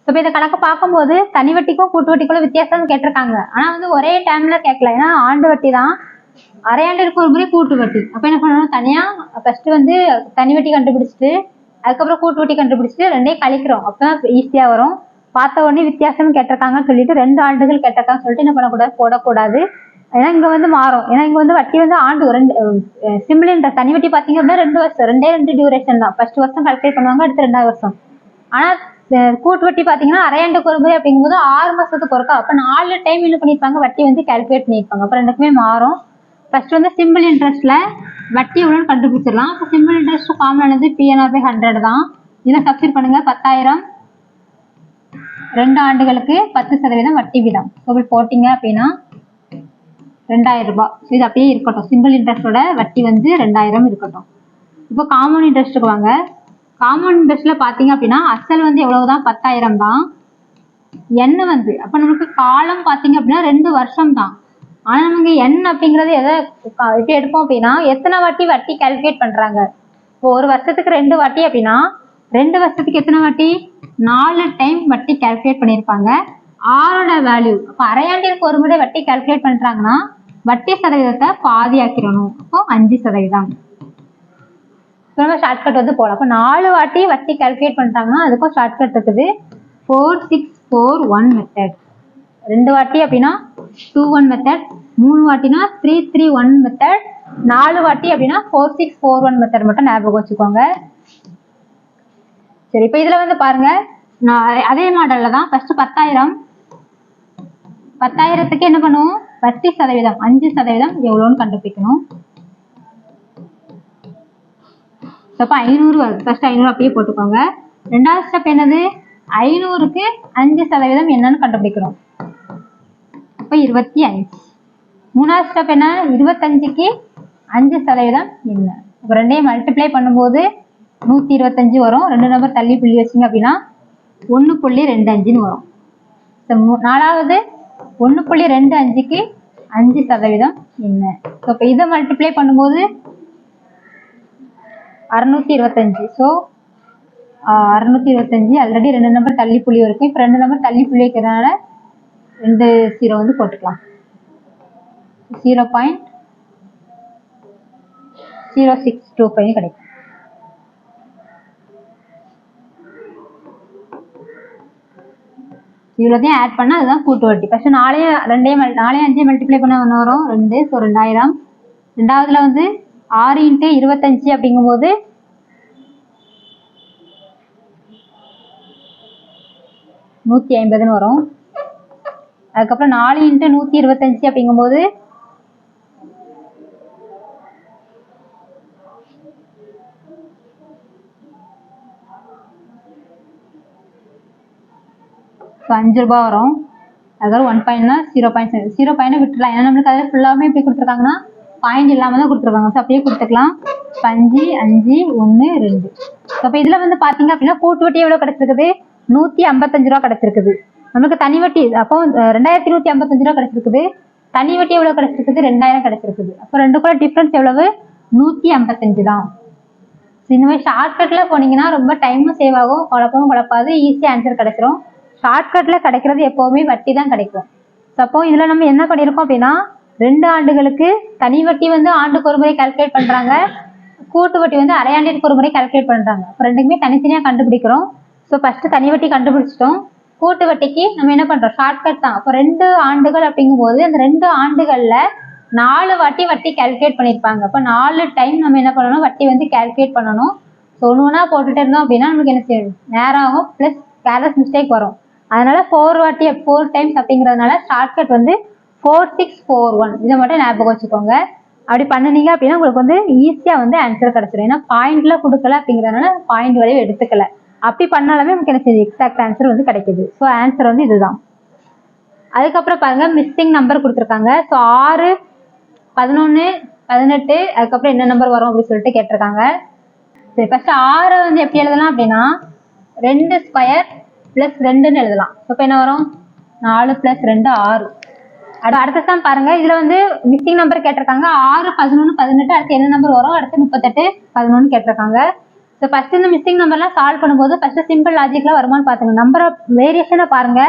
இப்போ இந்த கணக்கு பார்க்கும்போது தனி வட்டிக்கும் கூட்டு வட்டிக்குள்ள வித்தியாசம் கேட்டிருக்காங்க. ஆனா வந்து ஒரே டைம்ல கேட்கல, ஏன்னா ஆண்டு வட்டி தான், அரையாண்டிற்கு ஒரு முறை கூட்டு வட்டி. அப்ப என்ன பண்ணணும், தனியா ஃபர்ஸ்ட் வந்து தனி வட்டி கண்டுபிடிச்சிட்டு அதுக்கப்புறம் கூட்டு வட்டி கண்டுபிடிச்சிட்டு 2ஐயும் கழிக்கிறோம். அப்பதான் ஈஸியா வரும். பார்த்த உடனே வித்தியாசம் கேட்டிருக்காங்கன்னு சொல்லிட்டு 2 ஆண்டுகள் கேட்டிருக்காங்கன்னு சொல்லிட்டு என்ன பண்ணக்கூடாது, போடக்கூடாது. ஏன்னா இங்க வந்து மாறும். ஏன்னா இங்க வந்து வட்டி வந்து ஆண்டு 2 சிம்பிள் இன்ட்ரெஸ்ட். தனி வட்டி பாத்தீங்க அப்படின்னா 2 வருஷம், 2 டியூரேஷன் தான். ஃபர்ஸ்ட் வருஷம் கால்குலேட் பண்ணுவாங்க, அடுத்து 2வது வருஷம். ஆனா கூட்டு வட்டி பாத்தீங்கன்னா அரையாண்டுக்கு ஒரு முறை அப்படிங்கும்போது 6 மாசத்துக்கு ஒருக்கா. அப்ப 4 டைம் என்ன பண்ணிருப்பாங்க, வட்டி வந்து கால்குலேட் பண்ணிருப்பாங்க. அப்ப 2க்குமே மாறும். ஃபர்ஸ்ட் வந்து சிம்பிள் இன்ட்ரெஸ்ட்ல வட்டி எவ்வளோன்னு கண்டுபிடிச்சிடலாம். இப்போ சிம்பிள் இன்ட்ரெஸ்ட் ஃபார்முலா PNR/100 தான். இதில் சப்ஸ்டிட்யூட் பண்ணுங்க. 10,000 2 ஆண்டுகளுக்கு 10% வட்டி வீதம். இப்படி போட்டிங்க அப்படின்னா 2000 ரூபாய். இது அப்படியே இருக்கட்டும். சிம்பிள் இன்ட்ரெஸ்டோட வட்டி வந்து 2000 இருக்கட்டும். இப்போ காமன் இன்ட்ரெஸ்ட்டுக்கு வாங்க. காமன் இன்ட்ரெஸ்ட்ல பார்த்தீங்க அப்படின்னா அசல் வந்து எவ்வளவுதான், 10,000 தான். என்ன வந்து அப்போ நமக்கு காலம் பார்த்தீங்க அப்படின்னா 2 வருஷம் தான். ஆனால் நமக்கு n அப்படிங்கிறது எப்படி எடுப்போம் அப்படின்னா எத்தனை வாட்டி வட்டி கால்குலேட் பண்ணுறாங்க. இப்போ ஒரு வருஷத்துக்கு 2 வாட்டி அப்படின்னா 2 வருஷத்துக்கு எத்தனை வாட்டி 4 டைம் வட்டி கால்குலேட் பண்ணியிருப்பாங்க. ஆரோட வேல்யூ அப்போ அரையாண்டிற்கு ஒரு முறை வட்டி கால்குலேட் பண்ணுறாங்கன்னா வட்டி சதவீதத்தை பாதி ஆக்கிடணும். அப்போ 5%. ரொம்ப ஷார்ட்கட் வந்து போகலாம். அப்போ 4 வாட்டி வட்டி கால்குலேட் பண்ணுறாங்கன்னா அதுக்கும் ஷார்ட்கட் இருக்குது. 4641 மெத்தட். 2 வாட்டி அப்படின்னா 21 மெத்தட், 3 வாட்டினா 331 மெத்தட், 4 வாட்டி அப்படின்னா 4641 மெத்தட் மட்டும் ஞாபகம் வச்சுக்கோங்க. சரி, இப்போ இதில் வந்து பாருங்க, நான் அதே மாடலில் தான் ஃபர்ஸ்ட் 10,000க்கு என்ன பண்ணுவோம், வட்டி சதவீதம் 5% எவ்வளோன்னு கண்டுபிடிக்கணும். அப்போ 500 வருது. ஃபர்ஸ்ட் 500 அப்படியே போட்டுக்கோங்க. ரெண்டாவது ஸ்டெப் என்னது, 500க்கு 5% என்னன்னு கண்டுபிடிக்கிறோம். அப்போ 25. மூணாவது ஸ்டெப் என்ன, 25க்கு 5% என்ன. இப்போ ரெண்டையும் மல்டிப்ளை பண்ணும்போது 125 வரும். 2 நம்பர் தள்ளி புள்ளி வச்சிங்க அப்படின்னா 1.25ன்னு வரும். நாலாவது 1.25க்கு 5% என்ன. இப்போ இதை மல்டிப்ளை பண்ணும்போது 625. ஸோ 625 ஆல்ரெடி 2 நம்பர் தள்ளி புள்ளி இருக்கும். இப்போ 2 நம்பர் தள்ளி புள்ளி வைக்கிறதுனால 2 0 வந்து போட்டுக்கலாம். 0.0625 கிடைக்கும். இவ்வளோதையும் ஆட் பண்ணால் அதுதான் கூட்டு வட்டி. ஃபர்ஸ்ட் 4 5 மல்டிப்ளை பண்ண ஒன்று வரும் 2. ஸோ 2000. ரெண்டாவதுல வந்து 6 × 25 அப்படிங்கும்போது 150ன்னு வரும். அதுக்கப்புறம் 4 × 125 அப்படிங்கும்போது 5 ரூபாய் வரும். அதுக்கப்புறம் 1 பாயிண்ட்னா 0.7. 0 பாயிண்ட் விட்டுலாம், ஏன்னா நம்மளுக்கு அதில் ஃபுல்லாமே எப்படி கொடுத்துருக்காங்கன்னா பாயிண்ட் இல்லாமல் தான் கொடுத்துருக்காங்க. ஸோ அப்படியே கொடுத்துக்கலாம். 5 5 1 2. அப்போ இதில் வந்து பார்த்தீங்க அப்படின்னா கூட்டு வட்டி எவ்வளோ கிடச்சிருக்குது, 155 ரூபா கிடச்சிருக்குது. நமக்கு தனி வட்டி அப்போ 2155 ரூபா கிடச்சிருக்குது. தனி வட்டி எவ்வளோ கிடச்சிருக்குது, 2000 கிடச்சிருக்குது. அப்போ ரெண்டுக்குள்ள டிஃப்ரென்ஸ் எவ்வளவு, 155 தான். இந்த மாதிரி ஷார்ட்கட்டில் போனீங்கன்னா ரொம்ப டைமும் சேவ் ஆகும், குழப்பமும் குழப்பாது, ஈஸியாக ஆன்சர் கிடைச்சிரும். ஷார்ட்கட்டில் கிடைக்கிறது எப்போவுமே வட்டி தான் கிடைக்கும். அப்போ இதில் நம்ம என்ன பண்ணியிருக்கோம் அப்படின்னா 2 ஆண்டுகளுக்கு தனி வட்டி வந்து ஆண்டுக்கு ஒரு முறை கால்குலேட் பண்ணுறாங்க, கூட்டு வட்டி வந்து அரையாண்டிற்கு ஒரு முறை கால்குலேட் பண்ணுறாங்க. இப்போ ரெண்டுக்குமே தனித்தனியாக கண்டுபிடிக்கிறோம். ஸோ ஃபஸ்ட்டு தனி வட்டி கண்டுபிடிச்சிட்டோம். கூட்டு வட்டிக்கு நம்ம என்ன பண்ணுறோம், ஷார்ட்கட் தான். அப்போ 2 ஆண்டுகள் அப்படிங்கும்போது அந்த 2 ஆண்டுகளில் 4 வாட்டி வட்டி கால்குலேட் பண்ணியிருப்பாங்க. அப்போ 4 டைம் நம்ம என்ன பண்ணணும், வட்டி வந்து கால்குலேட் பண்ணணும். ஸோ ஒன்று ஒன்றா போட்டுகிட்டே இருந்தோம் அப்படின்னா நமக்கு என்ன செய்யும், நேரம் ஆகும், ப்ளஸ் கேர்லெஸ் மிஸ்டேக் வரும். அதனால 4 டைம்ஸ் அப்படிங்கிறதுனால ஷார்ட்கட் வந்து 4641. இதை மட்டும் ஞாபகம் வச்சுக்கோங்க. அப்படி பண்ணினீங்க அப்படின்னா உங்களுக்கு வந்து ஈஸியாக வந்து ஆன்சர் கிடைச்சிடும். ஏன்னா பாயிண்ட்ல கொடுக்கல அப்படிங்கிறதுனால பாயிண்ட் வரையும் எடுத்துக்கல. அப்படி பண்ணாலுமே நமக்கு என்ன செய்யுது, எக்ஸாக்ட் ஆன்சர் வந்து கிடைக்குது. ஸோ ஆன்சர் வந்து இதுதான். அதுக்கப்புறம் பாருங்க, மிஸ்ஸிங் நம்பர் கொடுத்துருக்காங்க. ஸோ 6 11 18 அதுக்கப்புறம் என்ன நம்பர் வரும் அப்படின்னு சொல்லிட்டு கேட்டிருக்காங்க. சரி, ஃபர்ஸ்ட் 6 வந்து எப்படி எழுதலாம் அப்படின்னா 2² + 2ன்னு எழுதலாம். இப்போ என்ன வரும், 4 + 2 6. அடுத்த சம் பாருங்க, இதுல வந்து மிஸ்ஸிங் நம்பர் கேட்டிருக்காங்க. 6 11 18 அடுத்து என்ன நம்பர் வரும், அடுத்து 38 11 கேட்டிருக்காங்க. ஸோ ஃபர்ஸ்ட் இந்த மிஸ்ஸிங் நம்பர்லாம் சால்வ் பண்ணும்போது ஃபர்ஸ்ட் சிம்பிள் லாஜிக்லாம் வருமானு பார்த்துங்க. நம்பர் வேரியேஷனை பாருங்க,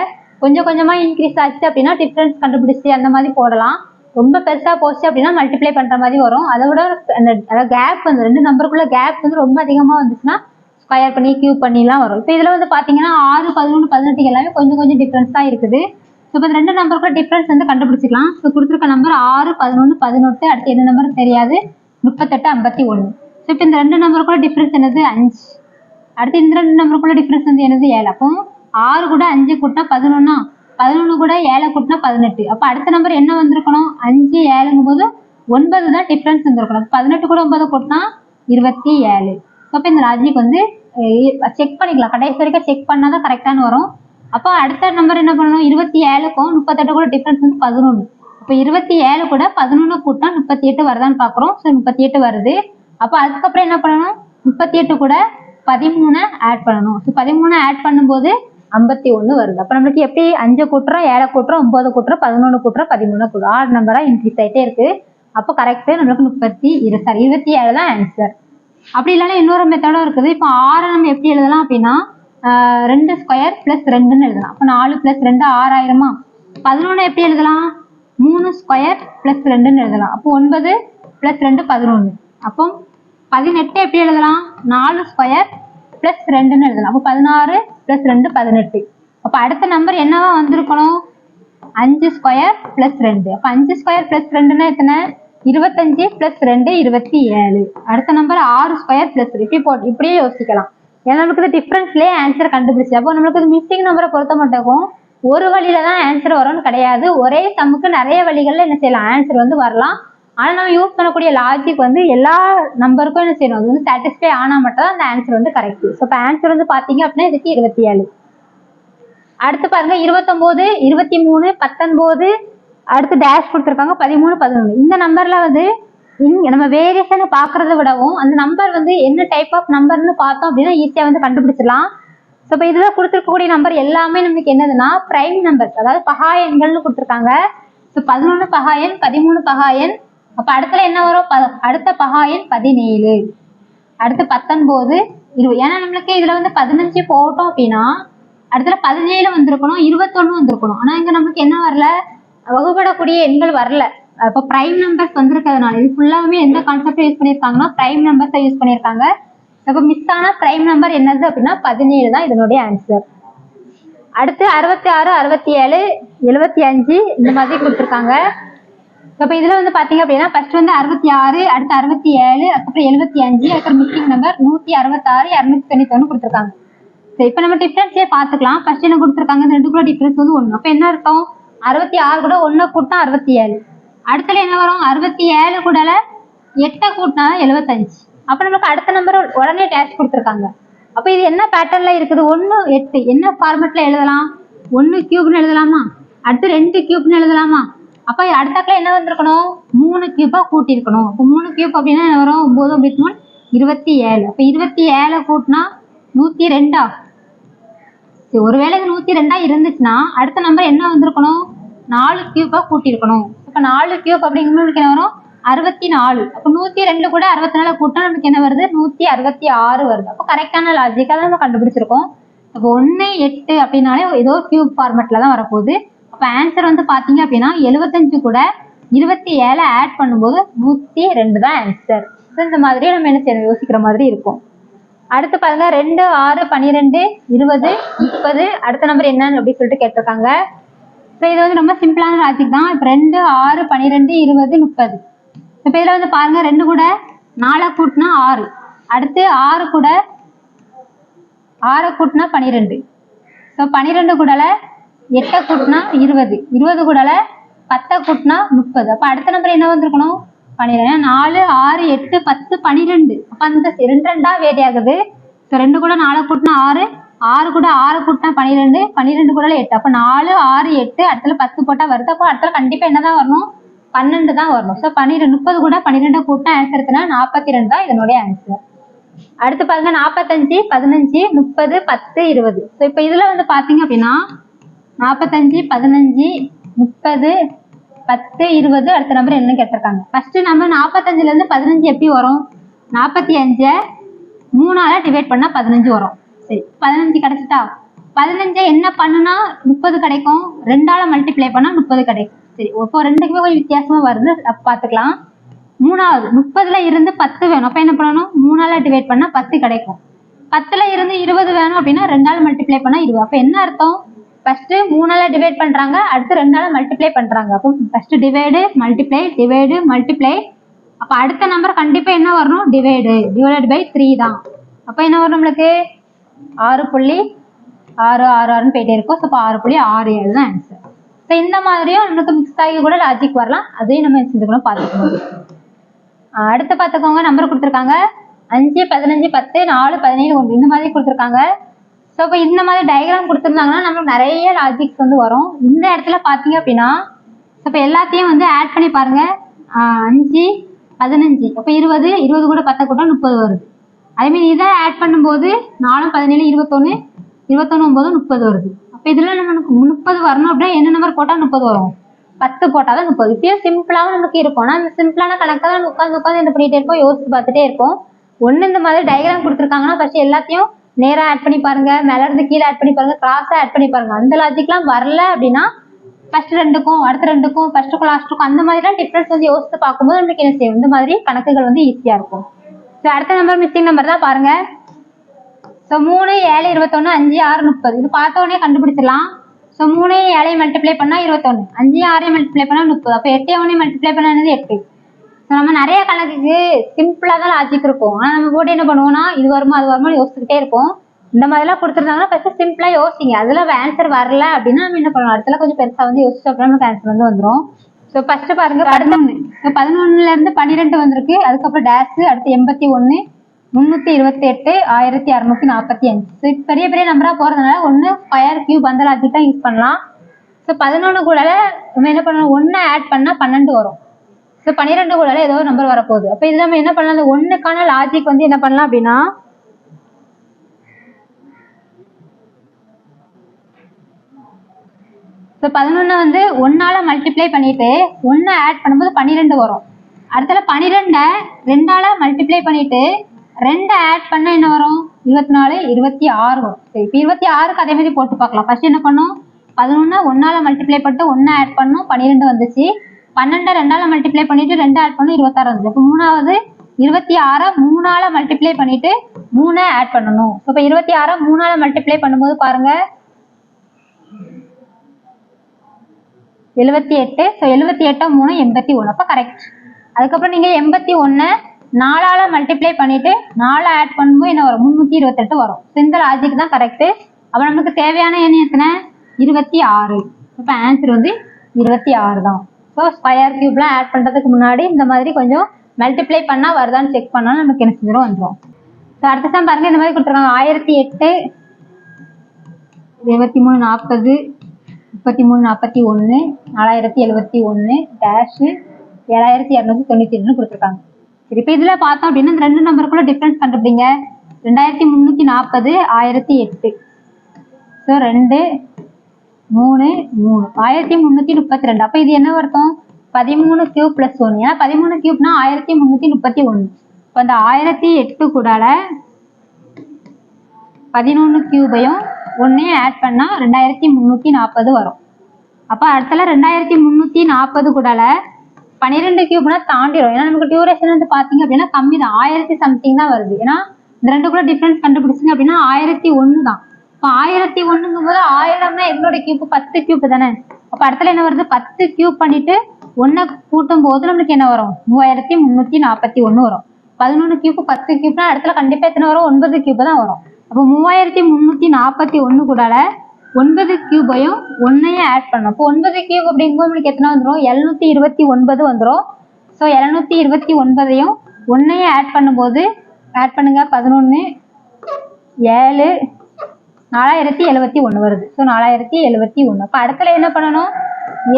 கொஞ்சம் கொஞ்சமா இன்க்ரீஸ் ஆச்சு அப்படின்னா டிஃபரன்ஸ் கண்டுபிடிச்சி அந்த மாதிரி போடலாம். ரொம்ப பெருசா போச்சு அப்படின்னா மல்டிப்ளை பண்ற மாதிரி வரும். அதை விட அந்த கேப் வந்து 2 நம்பருக்குள்ள கேப் வந்து ரொம்ப அதிகமா வந்துச்சுன்னா ஸ்கொயர் பண்ணி கியூப் பண்ணிலாம் வரும். இப்போ இதுல வந்து பாத்தீங்கன்னா 6 11 18 எல்லாமே கொஞ்சம் கொஞ்சம் டிஃபரன்ஸ் தான் இருக்குது. ஸோ இப்போ 2 நம்பருக்குள்ள டிஃபரன்ஸ் வந்து கண்டுபிடிச்சிக்கலாம். ஸோ கொடுத்துருக்க நம்பர் 6 11 18, அடுத்து என்ன நம்பர் தெரியாது, 38 51. ஸோ இப்போ இந்த 2 நம்பருக்குள்ள டிஃபரன்ஸ் என்னது, 5. அடுத்து இந்த 2 நம்பருக்குள்ள டிஃபரன்ஸ் வந்து என்னது, 7. அப்போ 6 கூட 5 கூட்டினா 11, 11 கூட 7 கூட்டினா 18. அப்போ அடுத்த நம்பர் என்ன வந்திருக்கணும், 5 7ங்கும் போது 9 தான் டிஃபரன்ஸ் வந்திருக்கணும். 18 கூட 9 கூட்டினா 27. அப்போ இந்த லாஜிக் வந்து செக் பண்ணிக்கலாம், கடைசி வரைக்கும் செக் பண்ணாதான் கரெக்டான வரும். அப்போ அடுத்த நம்பர் என்ன பண்ணணும், 27க்கும் 38 கூட டிஃபரன்ஸ் வந்து 11. அப்போ 27 கூட 11 கூட்டினா 38 வருதான்னு பார்க்குறோம். ஸோ 38 வருது. அப்போ அதுக்கப்புறம் என்ன பண்ணணும், 38 கூட 13 ஆட் பண்ணணும். ஸோ 13 ஆட் பண்ணும்போது 51 வருது. அப்போ நம்மளுக்கு எப்படி 5 கூட்டுறோம், 7 கூட்டுறோம், 9 கூட்டுறோம், 11 கூட்டுறோம், 13 கூட்டுறோம், 6 நம்பராக இன்க்ரீஸ் ஆகிட்டே இருக்கு. அப்போ கரெக்டு நம்மளுக்கு 27 தான் ஆன்சர். அப்படி இல்லைன்னா இன்னொரு மெத்தடும் இருக்குது. இப்போ 6 நம்ம எப்படி எழுதலாம் அப்படின்னா 2 ஸ்கொயர் + 2ன்னு எழுதலாம். அப்போ 4 + 2 6 ஆயிரமா. 11 எப்படி எழுதலாம்? 3 ஸ்கொயர் + 2ன்னு எழுதலாம். அப்போ 9 + 2 11. அப்போ 18 எப்படி எழுதலாம்? 4 ஸ்கொயர் + 2ன்னு எழுதலாம். அப்போ 16 + 2 18. அப்போ அடுத்த நம்பர் என்னவா வந்திருக்கணும்? 5 ஸ்கொயர் + 2. அப்போ 5 ஸ்கொயர் + 2ன்னா எத்தனை? 25 + 2 27. அடுத்த நம்பர் 6 ஸ்கொயர் + இப்படியே யோசிக்கலாம். ஏன்னா நம்மளுக்கு டிஃப்ரென்ஸ்லேயே ஆன்சர் கண்டுபிடிச்சு. அப்போ நம்மளுக்கு மிஸ்ஸிங் நம்பரை பொறுத்த மட்டும் ஒரு வழியில தான் ஆன்சர் வரும்னு கிடையாது. ஒரே சம்முக்கு நிறைய வழிகளில் என்ன செய்யலாம்? ஆன்சர் வந்து வரலாம். ஆனால் நம்ம யூஸ் பண்ணக்கூடிய லாஜிக் வந்து எல்லா நம்பருக்கும் என்ன செய்யணும்? அது வந்து சாட்டிஸ்ஃபை ஆனால் மட்டும் தான் அந்த ஆன்சர் வந்து கரெக்ட். ஸோ இப்போ ஆன்சர் வந்து பார்த்தீங்க அப்படின்னா இதுக்கு 27. அடுத்து பாருங்க 29, 23, 19, அடுத்து டேஷ் கொடுத்துருக்காங்க 13, 11. இந்த நம்பர்ல வந்து நம்ம வேரியேஷனை பார்க்கறத விடவும் அந்த நம்பர் வந்து என்ன டைப் ஆஃப் நம்பர்னு பார்த்தோம் அப்படின்னா ஈஸியாக வந்து கண்டுபிடிச்சிடலாம். ஸோ இப்போ இதில் கொடுத்துருக்கக்கூடிய நம்பர் எல்லாமே நமக்கு என்னதுன்னா பிரைம் நம்பர்ஸ், அதாவது பகா எண்கள்னு கொடுத்துருக்காங்க. ஸோ 11 பகா எண், 13 பகா எண். அப்போ அடுத்துல என்ன வரும்? அடுத்த பகா எண் 17, அடுத்து 19, 20. ஏன்னா நம்மளுக்கு இதுல வந்து 15 போட்டோம் அப்படின்னா அடுத்துல 17 வந்திருக்கணும், 21 வந்திருக்கணும். ஆனா இங்க நம்மளுக்கு என்ன வரல? வகுப்படக்கூடிய எண்கள் வரல. இப்போ பிரைம் நம்பர்ஸ் வந்திருக்கிறதுனால இது ஃபுல்லாவே எந்த கான்செப்ட் யூஸ் பண்ணியிருக்காங்கன்னா பிரைம் நம்பர்ஸை யூஸ் பண்ணியிருக்காங்க. இப்போ மிஸ் ஆன பிரைம் நம்பர் என்னது அப்படின்னா 17 தான் இதனுடைய ஆன்சர். அடுத்து 66, 67, 75 இந்த மாதிரி கொடுத்துருக்காங்க. இப்போ இதுல வந்து பாத்தீங்க அப்படின்னா ஃபர்ஸ்ட் வந்து 66, அடுத்து 67, அதுக்கப்புறம் 75, அதுக்கப்புறம் மிஸ்ஸிங் நம்பர் 166, 291 கொடுத்துருக்காங்க. சரி, இப்போ நம்ம டிஃபரன்ஸே பார்த்துக்கலாம். ஃபர்ஸ்ட் என்ன கொடுத்துருக்காங்க? இந்த ரெண்டுக்குள்ள டிஃபரன்ஸ் வந்து 1. அப்போ என்ன இருக்கும்? 66 கூட 1 கூட்டினா 67. அடுத்தல என்ன வரும்? 67 கூட 8 கூட்டினா 75. அப்போ நமக்கு அடுத்த நம்பர் உடனே டேஷ் கொடுத்துருக்காங்க. அப்போ இது என்ன பேட்டர்ன்ல இருக்குது? 1 8 என்ன ஃபார்மெட்ல எழுதலாம்? 1 கியூப்னு எழுதலாமா? அடுத்து 2 கியூப்னு எழுதலாமா? அப்போ அடுத்தாக்கில் என்ன வந்திருக்கணும்? 3 கியூபா கூட்டியிருக்கணும். அப்போ 3 கியூப் அப்படின்னா என்ன வரும்? 9 3 27. அப்போ 27 கூட்டினா 102. ஒருவேளை இது 102 இருந்துச்சுன்னா அடுத்த நம்பர் என்ன வந்திருக்கணும்? 4 கியூபா கூட்டியிருக்கணும். இப்போ 4 கியூப் அப்படிங்கிறது என்ன வரும்? 64. அப்போ 102 கூட 64 கூட்டினா நமக்கு என்ன வருது? 166 வருது. அப்போ கரெக்டான லாஜிக்காக நம்ம கண்டுபிடிச்சிருக்கோம். அப்போ 1 8 அப்படின்னாலே ஏதோ கியூப் ஃபார்மெட்ல தான் வரப்போகுது. அப்போ ஆன்சர் வந்து பார்த்தீங்க அப்படின்னா 75 கூட 27 ஆட் பண்ணும்போது 102 தான் ஆன்சர். இந்த மாதிரி நம்ம என்ன செய்யணும்? யோசிக்கிற மாதிரி இருக்கும். அடுத்து பாருங்க 2 6 12 20 30. அடுத்த நம்பர் என்னன்னு அப்படி சொல்லிட்டு கேட்டிருக்காங்க. ஸோ இது வந்து ரொம்ப சிம்பிளான லாஜிக் தான். இப்போ 2 6 12 20 30. இப்போ இதில் வந்து பாருங்க 2 கூட 4 கூட்டினா 6, அடுத்து 6 கூட 6 கூட்டினா 12. ஸோ 12 கூட 8 கூட்டினா 20, 20 கூட 10 கூட்டினா 30. அப்போ அடுத்த நம்பர் என்ன வந்திருக்கணும்? 12. 4 6 8 10 12. அப்போ அந்த 2 வேரி ஆகுது. ஸோ 2 கூட 4 கூட்டினா 6, 6 கூட 6 கூட்டினா 12, 12 கூட 8. அப்போ 4 6 8 அடுத்துல 10 போட்டால் வருது. அப்போ அடுத்துல கண்டிப்பாக என்ன தான் வரணும்? 12 தான் வரணும். ஸோ 30 கூட 12 கூட்டினா ஆன்சர் இருக்குன்னா 42 தான் இதனுடைய ஆன்சர். அடுத்து பாருங்க 45 15 30 10 20. ஸோ இப்போ இதுல வந்து பார்த்தீங்க அப்படின்னா 45 15 30 10 20 அடுத்த நம்பர் என்ன கேட்டிருக்காங்க? ஃபர்ஸ்ட் நம்ம 45ல இருந்து 15 எப்படி வரும்? 45 3ஆல டிவைட் பண்ணா 15 வரும். சரி, 15 கிடைச்சிட்டா 15 என்ன பண்ணுனா 30 கிடைக்கும். 2ஆல மல்டிப்ளை பண்ணா 30 கிடைக்கும். சரி, இப்போ ரெண்டுக்குமே கொஞ்சம் வித்தியாசமா வருது, பார்த்துக்கலாம். மூணாவது 30ல இருந்து 10 வேணும். அப்ப என்ன பண்ணணும்? 3ஆல டிவைட் பண்ணா 10 கிடைக்கும். 10ல இருந்து 20 வேணும் அப்படின்னா 2ஆல மல்டிப்ளை பண்ணா 20. அப்ப என்ன அர்த்தம்? ஃபர்ஸ்ட் 3ஆல டிவைட் பண்றாங்க, அடுத்து 2ஆல மல்டிப்ளை பண்றாங்க. அப்போ ஃபர்ஸ்ட் டிவைடு மல்டிப்ளை. அப்ப அடுத்த நம்பர் கண்டிப்பா என்ன வரணும்? டிவைடட் பை 3 தான். அப்ப என்ன வரும் நம்மளுக்கு? 6.666 போயிட்டே இருக்கும். ஸோ 6.67 தான் ஆன்சர். ஸோ இந்த மாதிரியும் நமக்கு மிக்ஸ் ஆகி கூட லாஜிக் வரலாம். அதையும் நம்ம செஞ்சுக்கணும், பார்த்துக்கணும். அடுத்து பார்த்துக்கோங்க, நம்பர் கொடுத்துருக்காங்க 5 15 10 4 17 1 இந்த மாதிரி கொடுத்துருக்காங்க. ஸோ இப்போ இந்த மாதிரி டயக்ராம் கொடுத்துருந்தாங்கன்னா நமக்கு நிறைய லாஜிக்ஸ் வந்து வரும். இந்த இடத்துல பார்த்தீங்க அப்படின்னா இப்போ எல்லாத்தையும் வந்து ஆட் பண்ணி பாருங்க. 5 15 அப்போ 20 கூட 10 கூட்டம் 30 வருது. அதேமாதிரி இதை ஆட் பண்ணும்போது 4 17 21 21 9 30 வருது. அப்ப இதுல நமக்கு 30 வரணும் அப்படின்னா என்ன நம்பர் போட்டா 30 வரும்? 10 போட்டாதான் 30. இப்பயும் சிம்பிளாவும் நமக்கு இருக்கும். ஆனா அந்த சிம்பிளான கணக்கை தான் உட்காந்து என்ன பண்ணிட்டே இருப்போம், யோசிச்சு பார்த்துட்டே இருப்போம். ஒண்ணு இந்த மாதிரி டயக்ராம் கொடுத்துருக்காங்கன்னா ஃபர்ஸ்ட் எல்லாத்தையும் நேரா ஆட் பண்ணி பாருங்க, மேல இருந்து கீழே ஆட் பண்ணி பாருங்க, கிராஸா ஆட் பண்ணி பாருங்க. அந்த லாஜிக்லாம் வரல அப்படின்னா ஃபர்ஸ்ட் ரெண்டுக்கும் அடுத்த ரெண்டுக்கும் ஃபர்ஸ்ட்டுக்கும் லாஸ்ட்டுக்கும் அந்த மாதிரிலாம் டிஃபரன்ஸ் வந்து யோசித்து பார்க்கும்போது நமக்கு என்ன செய்யும், இந்த மாதிரி கணக்குகள் வந்து ஈஸியா இருக்கும். ஸோ அடுத்த நம்பர் மிஸ்ஸிங் நம்பர் தான் பாருங்க. ஸோ 3 7 21 5 6 30 இது பார்த்த உடனே கண்டுபிடிச்சிடலாம். ஸோ 3 7 மல்டிப்ளை பண்ணா 21, 5 6 மல்டிப்ளை பண்ணா 30. அப்போ 8 1 மல்டிப்ளை பண்ணா 8. ஸோ நம்ம நிறைய கணக்குக்கு சிம்பிளா தான் லாஜிக் இருக்கும். ஆனால் நம்ம போட்டு என்ன பண்ணுவோம்னா இது வருமா அது வருமா யோசிச்சுக்கிட்டே இருப்போம். இந்த மாதிரிலாம் கொடுத்துருந்தாங்கன்னா ஃபர்ஸ்ட் சிம்பிளா யோசிங்க. அதுல ஆன்சர் வரல அப்படின்னா நம்ம என்ன பண்ணலாம், அடுத்த கொஞ்சம் பெருசா வந்து யோசிச்சு அப்புறம் நமக்கு ஆன்சர் வந்து வந்துடும். ஸோ ஃபர்ஸ்ட் பாருங்க 11. ஸோ 11ல இருந்து 12 வந்திருக்கு. அதுக்கப்புறம் டேஷ், அடுத்து 81 328 1645. ஸோ பெரிய பெரிய நம்பரா போறதுனால ஒன்று ஸ்கொயர் கியூப் அந்த லாஜிக் தான் யூஸ் பண்ணலாம். ஸோ 11 கூட நம்ம என்ன பண்ணலாம், 1 ஆட் பண்ணா 12 வரும். ஸோ 12 கூட ஏதோ ஒரு நம்பர் வரப்போகுது. அப்போ இது நம்ம என்ன பண்ணலாம், அந்த 1க்கான லாஜிக் வந்து என்ன பண்ணலாம் அப்படின்னா ஸோ 11 வந்து 1ஆல மல்டிப்ளை பண்ணிட்டு 1 ஆட் பண்ணும்போது 12 வரும். அடுத்தல 12 2ஆல மல்டிப்ளை பண்ணிட்டு 2 ஆட் பண்ணா என்ன வரும், 24 26 வரும். சரி, இப்போ 26க்கு அதே மாதிரி போட்டு பார்க்கலாம். ஃபர்ஸ்ட் என்ன பண்ணும், 11 1ஆல மல்டிப்ளை பண்ணிட்டு 1 ஆட் பண்ணும் 12 வந்துச்சு. 12 2ஆல மல்டிப்ளை பண்ணிட்டு 2 ஆட் பண்ணும் 26 வந்துச்சு. இப்போ மூணாவது 26 3ஆல மல்டிப்ளை பண்ணிட்டு 3 ஆட் பண்ணணும். இப்போ 26 3ஆல மல்டிப்ளை பண்ணும்போது பாருங்க 78. ஸோ 78 3 81. அப்போ கரெக்ட். அதுக்கப்புறம் நீங்க 81 4ஆல மல்டிப்ளை பண்ணிட்டு 4 ஆட் பண்ணும்போது என்ன வரும், 328 வரும். இந்த லாஜிக் தான் கரெக்ட். அப்போ நமக்கு தேவையான எண் எத்தனை, 26. இப்போ ஆன்சர் வந்து 26 தான். ஸோ ஸ்கொயர் கியூப்லாம் ஆட் பண்றதுக்கு முன்னாடி இந்த மாதிரி கொஞ்சம் மல்டிப்ளை பண்ணா வருதான்னு செக் பண்ணா நமக்கு என்ன செஞ்சிடும் வந்துடும். ஸோ அடுத்த சம் பாருங்க, இந்த மாதிரி கொடுத்துருக்காங்க 1008 23 40 33 41 4071 டேஷ் 7292 கொடுத்துருக்காங்க. சரி, இப்போ இதுல பார்த்தோம் அப்படின்னா இந்த ரெண்டு நம்பருக்குள்ள டிஃபரன்ஸ் கண்டுபிடிங்க. 2340 1008. ஸோ 2 3 3 1332. அப்போ இது என்ன அர்த்தம், 13 கியூப் பிளஸ் 1. ஏன்னா 13 கியூப்னா 1331. இப்போ அந்த 1008 கூட 11 கியூபையும் 1ஐயும் ஆட் பண்ணா 2340 வரும். அப்போ அடுத்தல 2340 கூட 12 கியூப்னா தாண்டிடும். ஏன்னா நமக்கு டியூரேஷன் வந்து பாத்தீங்க அப்படின்னா கம்மி தான், 1000 சம்திங் தான் வருது. ஏன்னா இந்த ரெண்டுக்குள்ள டிஃபரன்ஸ் கண்டுபிடிச்சிங்க அப்படின்னா 1001 தான். இப்போ 1001ங்கும் போது 1000னா எங்களோட கியூப் 10 கியூப் தானே. அப்போ அடுத்தல என்ன வருது, 10 கியூப் பண்ணிட்டு 1 கூட்டும் போது நம்மளுக்கு என்ன வரும், 3341 வரும். 11 கியூப் 10 கியூப்னா இடத்துல கண்டிப்பா எத்தனை வரும், 9 கியூப் தான் வரும். அப்போ 3341 கூட 9 கியூபையும் 1ஐயும் ஆட் பண்ணணும். அப்போ 9 கியூப் அப்படிங்கும்போது நம்மளுக்கு எத்தனை வந்துடும், 729 வந்துடும். ஸோ 729ஐயும் 1ஐயும் ஆட் பண்ணும்போது ஆட் பண்ணுங்க 11 7 4071 வருது. ஸோ 4071. அப்போ அடுத்தல என்ன பண்ணணும்,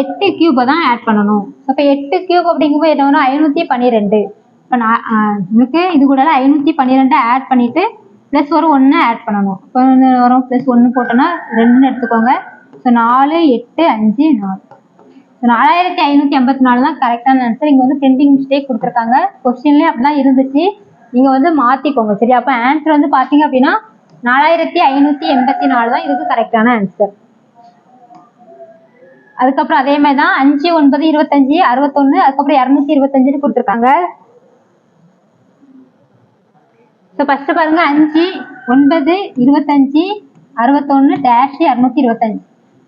8 கியூபை தான் ஆட் பண்ணணும். அப்போ 8 கியூப் அப்படிங்கும்போது என்ன வரும், 512. இப்போ நமக்கு இது கூட 512 ஆட் பண்ணிட்டு பிளஸ் ஒரு 1 ஆட் பண்ணணும். இப்போ வரும் பிளஸ் 1 போட்டோன்னா 2 எடுத்துக்கோங்க. ஸோ 4 8 5 4. ஸோ 4584 தான் கரெக்டான ஆன்சர். இங்கே வந்து பிரிண்டிங் மிஸ்டேக் கொடுத்துருக்காங்க. கொஸ்டின்லேயே அப்படிதான் இருந்துச்சு, நீங்கள் வந்து மாற்றிக்கோங்க. சரி, அப்போ ஆன்சர் வந்து பார்த்தீங்க அப்படின்னா 4584 தான் இதுக்கு கரெக்டான ஆன்சர். அதுக்கப்புறம் அதே மாதிரி தான் 5 9 25 61, அதுக்கப்புறம் 225 கொடுத்துருக்காங்க. ஸோ ஃபர்ஸ்ட் பாருங்க 5 9 25 61 டேஷ் 225.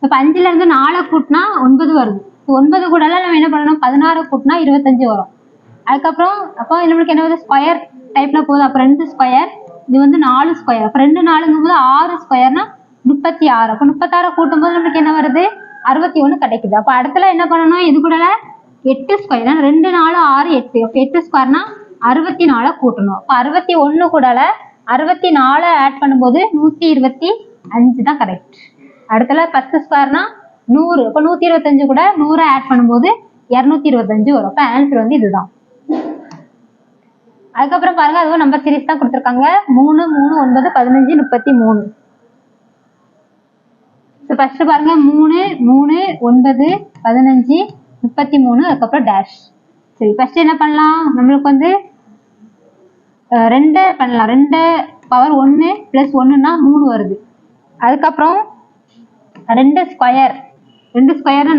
இப்போ 5ல இருந்து 4 கூட்டினா 9 வருது. 9 கூட நம்ம என்ன பண்ணணும், 16 கூட்டினா 25 வரும். அதுக்கப்புறம் அப்போ நம்மளுக்கு என்ன வருது, ஸ்கொயர் டைப்ல போகுது. அப்போ 2 ஸ்கொயர், இது வந்து 4 ஸ்கொயர். அப்போ 2 4ங்கும் போது 6 ஸ்கொயர்னா 36. அப்போ 36 கூட்டும் போது நம்மளுக்கு என்ன வருது, 61 கிடைக்குது. அப்போ அடுத்தல என்ன பண்ணணும், இது கூட 8 ஸ்கொயர். 2 4 6 8. அப்போ 8 ஸ்கொயர்னா 64 கூட்டணும். அப்போ 61 கூட 64 ஆட் பண்ணும்போது 125 தான் கரெக்ட். அடுத்தல 10 ஸ்கொயர்னா 100. அப்போ 125 கூட 100 ஆட் பண்ணும்போது 225 வரும். அப்போ ஆன்சர் வந்து இதுதான். அதுக்கப்புறம் பாருங்க, அதுவும் நம்பர் சீரிஸ் தான் கொடுத்துருக்காங்க. 3 3 9 15 33. ஃபர்ஸ்ட் பாருங்க 3 3 9 15 33 அதுக்கப்புறம் டேஷ். சரி ஃபர்ஸ்ட் என்ன பண்ணலாம், நம்மளுக்கு வந்து 2 பண்ணலாம். 2 பவர் 1 + 1னா 3 வருது. அதுக்கப்புறம் 2 ஸ்கொயர்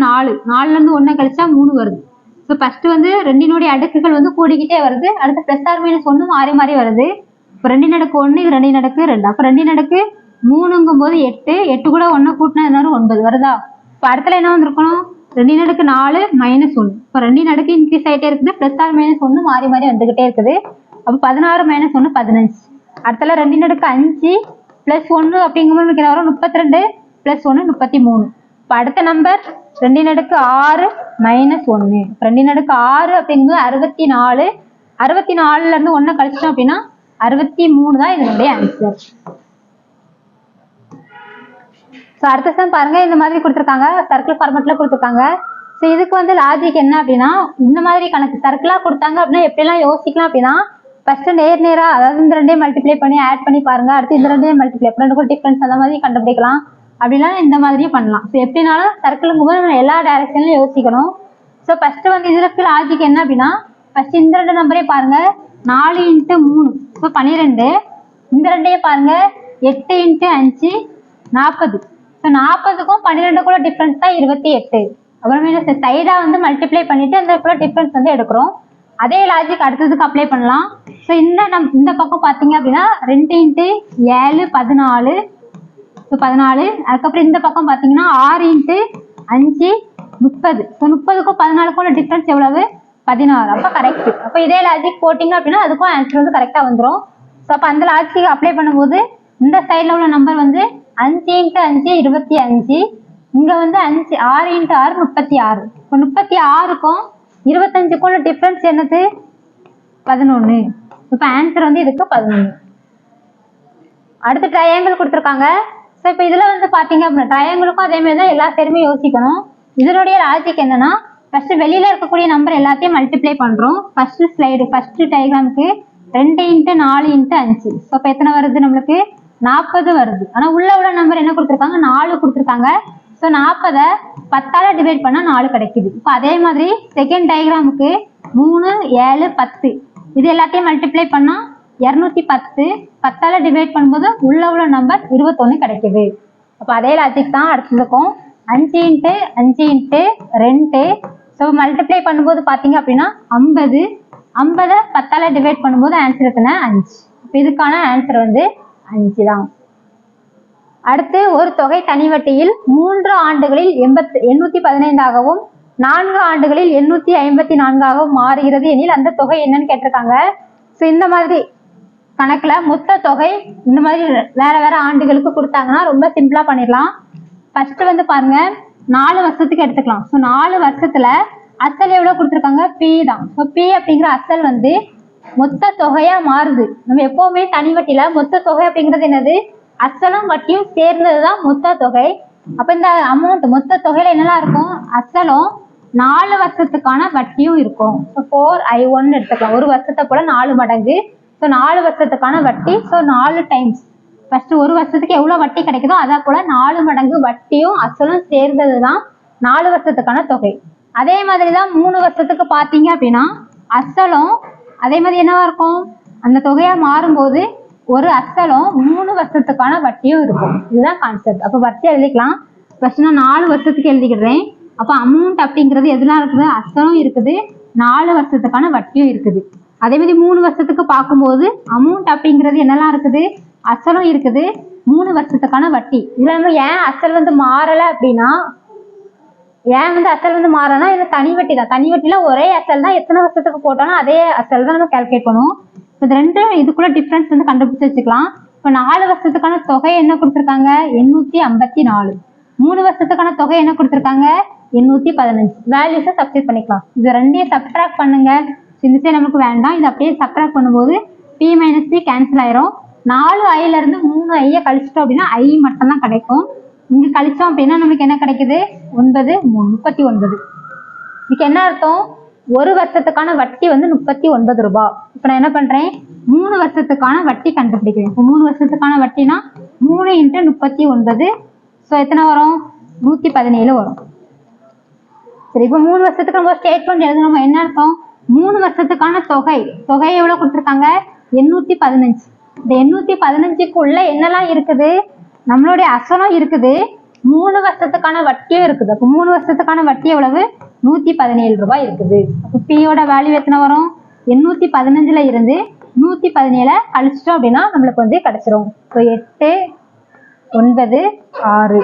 4 4லேருந்து 1 கழிச்சா 3 வருது. ஸோ ஃபர்ஸ்ட் வந்து 2னுடைய அடுக்குகள் வந்து கூடிக்கிட்டே வருது. அடுத்து +or -1 மாறி மாறி வருது. இப்போ 2 அடுக்கு 1 இது 2 அடுக்கு 2. அப்போ 2 அடுக்கு 3ங்கும் போது 8 8 கூட 1 கூட்டினா என்ன 9 வருதா. இப்போ அடுத்துல என்ன வந்திருக்கணும், 2 அடுக்கு 4 -1. இப்போ 2 அடுக்கு இன்க்ரீஸ் ஆகிட்டே இருக்குது. +or -1 மாறி மாறி வந்துகிட்டே இருக்குது. அப்போ 16 - 1 15. அடுத்தல 2 அடுக்கு 5 + 1 அப்படிங்கும்போது நமக்கு என்ன வரும் 32 + 1 33. இப்போ அடுத்த நம்பர் 2 அடுக்கு 6 - 1. 2 அடுக்கு 6 அப்படிங்கும்போது 64. 64லேருந்து 1 கழிச்சிட்டோம் அப்படின்னா 63 தான் இதனுடைய ஆன்சர். ஸோ அடுத்த சம் பாருங்க, இந்த மாதிரி கொடுத்துருக்காங்க, சர்க்கிள் ஃபார்மேட்ல கொடுத்துருக்காங்க. ஸோ இதுக்கு வந்து லாஜிக் என்ன அப்படின்னா, இந்த மாதிரி கணக்கு சர்க்கிளாக கொடுத்தாங்க அப்படின்னா எப்படிலாம் யோசிக்கலாம் அப்படின்னா, ஃபர்ஸ்ட் நேரா அதாவது இந்த 2ஐயும் மல்டிப்ளை பண்ணி ஆட் பண்ணி பாருங்க. அடுத்து இந்த 2ஐயும் மல்டிப்ளை ரெண்டுக்கும் டிஃபரன்ஸ் அந்த மாதிரி கண்டுபிடிக்கலாம். அப்படிலாம் இந்த மாதிரியும் பண்ணலாம். ஸோ எப்படினாலும் சர்க்கிளுங்கும் போது நம்ம எல்லா டைரக்ஷன்லையும் யோசிக்கணும். ஸோ ஃபர்ஸ்ட் வந்து இதுக்கு லாஜிக் என்ன அப்படின்னா, ஃபர்ஸ்ட் இந்த 2 நம்பரே பாருங்க 4 × 3 ஸோ 12. இந்த 2ஐயும் பாருங்க 8 × 5 40. ஸோ 40க்கும் 12க்கும் டிஃபரன்ஸ் தான் 28. அப்புறமே சைடா வந்து மல்டிப்ளை பண்ணிட்டு அந்த டிஃபரன்ஸ் வந்து எடுக்கிறோம். அதே லாஜிக் அடுத்ததுக்கு அப்ளை பண்ணலாம். ஸோ இந்த பக்கம் பார்த்தீங்க அப்படின்னா 2 × 7 14. ஸோ 14. அதுக்கப்புறம் இந்த பக்கம் பார்த்தீங்கன்னா 6 × 5 30. ஸோ 30க்கும் 14க்கும் டிஃபரன்ஸ் எவ்வளவு 16. அப்போ கரெக்ட். அப்போ இதே லாஜிக் போட்டிங்க அப்படின்னா அதுக்கும் ஆன்சர் வந்து கரெக்டாக வந்துடும். ஸோ அப்போ அந்த லாஜிக் அப்ளை பண்ணும்போது இந்த சைடில் உள்ள நம்பர் வந்து 5 × 5 25. இங்கே வந்து 6 × 6 36. இப்போ 36க்கும் 25க்கும் டிஃபரன்ஸ் என்னது 11. இப்போ ஆன்சர் வந்து இதுக்கு 11. அடுத்து ட்ரையாங்கிள் கொடுத்துருக்காங்க. ஸோ இப்போ இதில் வந்து பார்த்தீங்க அப்படின்னா ட்ரையாங்கிளுக்கும் அதே மாதிரி தான் எல்லா சைடுமே யோசிக்கணும். இதனுடைய லாஜிக் என்னன்னா, ஃபர்ஸ்ட் வெளியில இருக்கக்கூடிய நம்பர் எல்லாத்தையும் மல்டிப்ளை பண்றோம். ஃபர்ஸ்ட் ஸ்லைடு ஃபர்ஸ்ட் டயக்ராமுக்கு 2 × 4 × 5. ஸோ இப்போ எத்தனை வருது நம்மளுக்கு 40 வருது. ஆனால் உள்ள நம்பர் என்ன கொடுத்துருக்காங்க 4 கொடுத்துருக்காங்க. ஸோ 40 10ஆல டிவைட் பண்ணால் 4 கிடைக்குது. இப்போ அதே மாதிரி செகண்ட் டயக்ராமுக்கு 3 7 10 இது எல்லாத்தையும் மல்டிப்ளை பண்ணால் 210. 10ஆல டிவைட் பண்ணும்போது உள்ள நம்பர் 21 கிடைக்குது. அப்போ அதே லாஜிக் தான் அடுத்ததுக்கும் 5 × 5 × 2. ஸோ மல்டிப்ளை பண்ணும்போது பார்த்தீங்க அப்படின்னா 50. 50 10ஆல டிவைட் பண்ணும்போது ஆன்சர் எத்தனை 5. இப்போ இதுக்கான ஆன்சர் வந்து 5 தான். அடுத்து ஒரு தொகை தனி வட்டியில் 3 ஆண்டுகளில் 815ஆகவும் 4 ஆண்டுகளில் 854ஆகவும் மாறுகிறது எனில் அந்த தொகை என்னன்னு கேட்டிருக்காங்க. ஸோ இந்த மாதிரி கணக்குல மொத்த தொகை இந்த மாதிரி வேற வேற ஆண்டுகளுக்கு கொடுத்தாங்கன்னா ரொம்ப சிம்பிளா பண்ணிடலாம். ஃபர்ஸ்ட் வந்து பாருங்க 4 வருஷத்துக்கு எடுத்துக்கலாம். ஸோ 4 வருஷத்துல அசல் எவ்வளவு கொடுத்துருக்காங்க பி தான். ஸோ பி அப்படிங்கிற அசல் வந்து மொத்த தொகையா மாறுது. நம்ம எப்பவுமே தனி வட்டியில மொத்த தொகை அப்படிங்கிறது என்னது அசலும் வட்டியும் சேர்ந்ததுதான் மொத்த தொகை. அப்ப இந்த அமௌண்ட் மொத்த தொகையில என்னெல்லாம் இருக்கும் அசலும் 4 வருஷத்துக்கான வட்டியும் இருக்கும். ஸோ 4I1 எடுத்துக்கலாம். ஒரு வருஷத்தை போல 4 மடங்கு. ஸோ 4 வருஷத்துக்கான வட்டி. ஸோ 4 டைம்ஸ் ஃபர்ஸ்ட் ஒரு வருஷத்துக்கு எவ்வளவு வட்டி கிடைக்குதோ அதே போல 4 மடங்கு வட்டியும் அசலும் சேர்ந்ததுதான் 4 வருஷத்துக்கான தொகை. அதே மாதிரிதான் 3 வருஷத்துக்கு பாத்தீங்க அப்படின்னா அசலும் அதே மாதிரி என்னவா இருக்கும் அந்த தொகையா மாறும்போது ஒரு அசலும் 3 வருஷத்துக்கான வட்டியும் இருக்கும். இதுதான் கான்செப்ட். அப்ப வட்டி எழுதிக்கலாம். ஃபர்ஸ்ட் நான் 4 வருஷத்துக்கு எழுதிக்கிறேன். அப்ப அமௌண்ட் அப்படிங்கிறது எதுலாம் இருக்குது அசலும் இருக்குது 4 வருஷத்துக்கான வட்டியும் இருக்குது. அதே மாதிரி 3 வருஷத்துக்கு பார்க்கும்போது அமௌண்ட் அப்படிங்கிறது என்னெல்லாம் இருக்குது அசலும் இருக்குது 3 வருஷத்துக்கான வட்டி. இதுல நம்ம ஏன் அசல் வந்து மாறல அப்படின்னா ஏன் வந்து அசல் வந்து மாறனா இது தனி வட்டி தான். தனி வட்டியில ஒரே அசல் தான் எத்தனை வருஷத்துக்கு போட்டாலும் அதே அசல் தான் நம்ம கால்குலேட் பண்ணுவோம். இது ரெண்டும் இதுக்குள்ள டிஃபரன்ஸ் வந்து கண்டுபிடிச்சு வச்சுக்கலாம். இப்போ 4 வருஷத்துக்கான தொகை என்ன கொடுத்துருக்காங்க 854. 3 வருஷத்துக்கான தொகை என்ன கொடுத்துருக்காங்க 815. வேல்யூஸை சப்ஸ்டிட் பண்ணிக்கலாம். இது ரெண்டையும் சப்ட்ராக்ட் பண்ணுங்க. இந்த சைடு நமக்கு வேண்டாம். இது அப்படியே சப்ட்ராக்ட் பண்ணும்போது P - P கேன்சல் ஆயிரும். 4I இருந்து 3I கழிச்சிட்டோம் அப்படின்னா I மட்டும் தான் கிடைக்கும். இங்க கழிச்சோம் அப்படின்னா நமக்கு என்ன கிடைக்குது 9 39. இதுக்கு என்ன அர்த்தம் ஒரு வருஷத்துக்கான வட்டி வந்து 39 ரூபாய். இப்ப நான் என்ன பண்றேன் 3 வருஷத்துக்கான வட்டி கண்டுபிடிக்கிறேன். இப்போ 3 வருஷத்துக்கான வட்டினா 3 × 39. ஸோ எத்தனை வரும்? 117 வரும். சரி, இப்போ 3 வருஷத்துக்கு நம்ம ஸ்டேட்மெண்ட் எழுதணும். என்ன அர்த்தம்? 3 வருஷத்துக்கான தொகை எவ்வளவு கொடுத்துருக்காங்க? 815. இந்த 815க்குள்ள என்னெல்லாம் இருக்குது? நம்மளுடைய அசலும் இருக்குது, 3 வருஷத்துக்கான வட்டியும் இருக்குது. அப்போ 3 வருஷத்துக்கான வட்டி எவ்வளவு? 117 ரூபாய் இருக்குது. அப்போ பியோட வேல்யூ எத்தனை வரும்? 815ல இருந்து 117 கழிச்சிட்டோம் அப்படின்னா நம்மளுக்கு வந்து கிடைச்சிரும். ஸோ 8, 9, 6.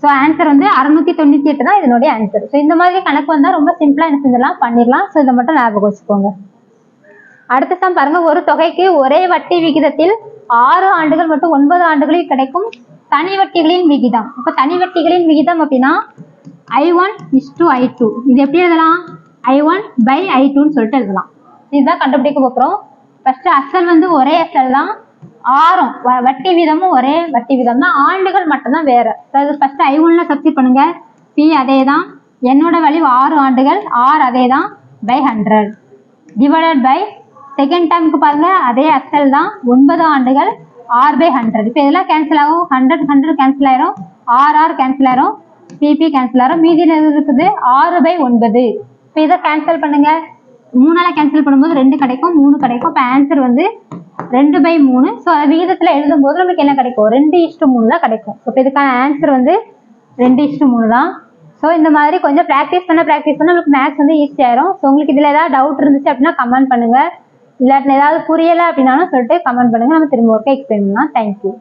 ஸோ ஆன்சர் வந்து 698 தான் இதனுடைய ஆன்சர். ஸோ இந்த மாதிரி கணக்கு வந்தால் ரொம்ப சிம்பிளாக என்ன செஞ்சிடலாம், பண்ணிடலாம். ஸோ இதை மட்டும் ஞாபகம் வச்சுக்கோங்க. அடுத்த சம் பாருங்க. ஒரு தொகைக்கு ஒரே வட்டி விகிதத்தில் 6 ஆண்டுகள் மற்றும் 9 ஆண்டுகளில் கிடைக்கும் தனி வட்டிகளின் விகிதம். இப்போ தனி வட்டிகளின் விகிதம் அப்படின்னா I1:I2. இது எப்படி எழுதலாம்? I1/I2ன்னு சொல்லிட்டு எழுதலாம். இதுதான் கண்டுபிடிக்க போகிறோம். ஃபர்ஸ்ட் அசல் வந்து ஒரே அசல் தான், ஆறும் வட்டி வீதமும் ஒரே வட்டி வீதம் தான், ஆண்டுகள் மட்டும்தான் வேற. அதாவது ஃபர்ஸ்ட் I1ல சப்ஸ்டிட் பண்ணுங்க, P அதே தான், என்னோட வேல்யூ 6 ஆண்டுகள், R அதே தான், பை 100 டிவைடட் பை செகண்ட் டைமுக்கு பாருங்க அதே அசல் தான், 9 ஆண்டுகள், R/100. இப்போ இதெல்லாம் கேன்சல் ஆகும், 100 கேன்சல் ஆயிரும், R கேன்சல் ஆயிரும், PP கேன்சல் ஆயிரும், மீதி இருக்குது 6/9. இப்போ இதை கேன்சல் பண்ணுங்க, 3ஆல கேன்சல் பண்ணும்போது 2 கிடைக்கும், 3 கிடைக்கும். இப்போ ஆன்சர் வந்து 2/3. ஸோ அதை விகிதத்தில் எழுதும்போது நமக்கு என்ன கிடைக்கும்? 2:3 தான் கிடைக்கும். இப்போ இதுக்கான ஆன்சர் வந்து 2:3 தான். ஸோ இந்த மாதிரி கொஞ்சம் ப்ராக்டிஸ் பண்ண நம்மளுக்கு மேக்ஸ் வந்து ஈஸி ஆயிரும். ஸோ உங்களுக்கு இதில் ஏதாவது டவுட் இருந்துச்சு அப்படின்னா கமெண்ட் பண்ணுங்க, இல்லாட்டினா ஏதாவது புரியலை அப்படின்னாலும் சொல்லிட்டு கமெண்ட் பண்ணுங்க, நம்ம திரும்ப ஒர்க்கை எக்ஸ்பிளைன் பண்ணலாம். தேங்க்யூ.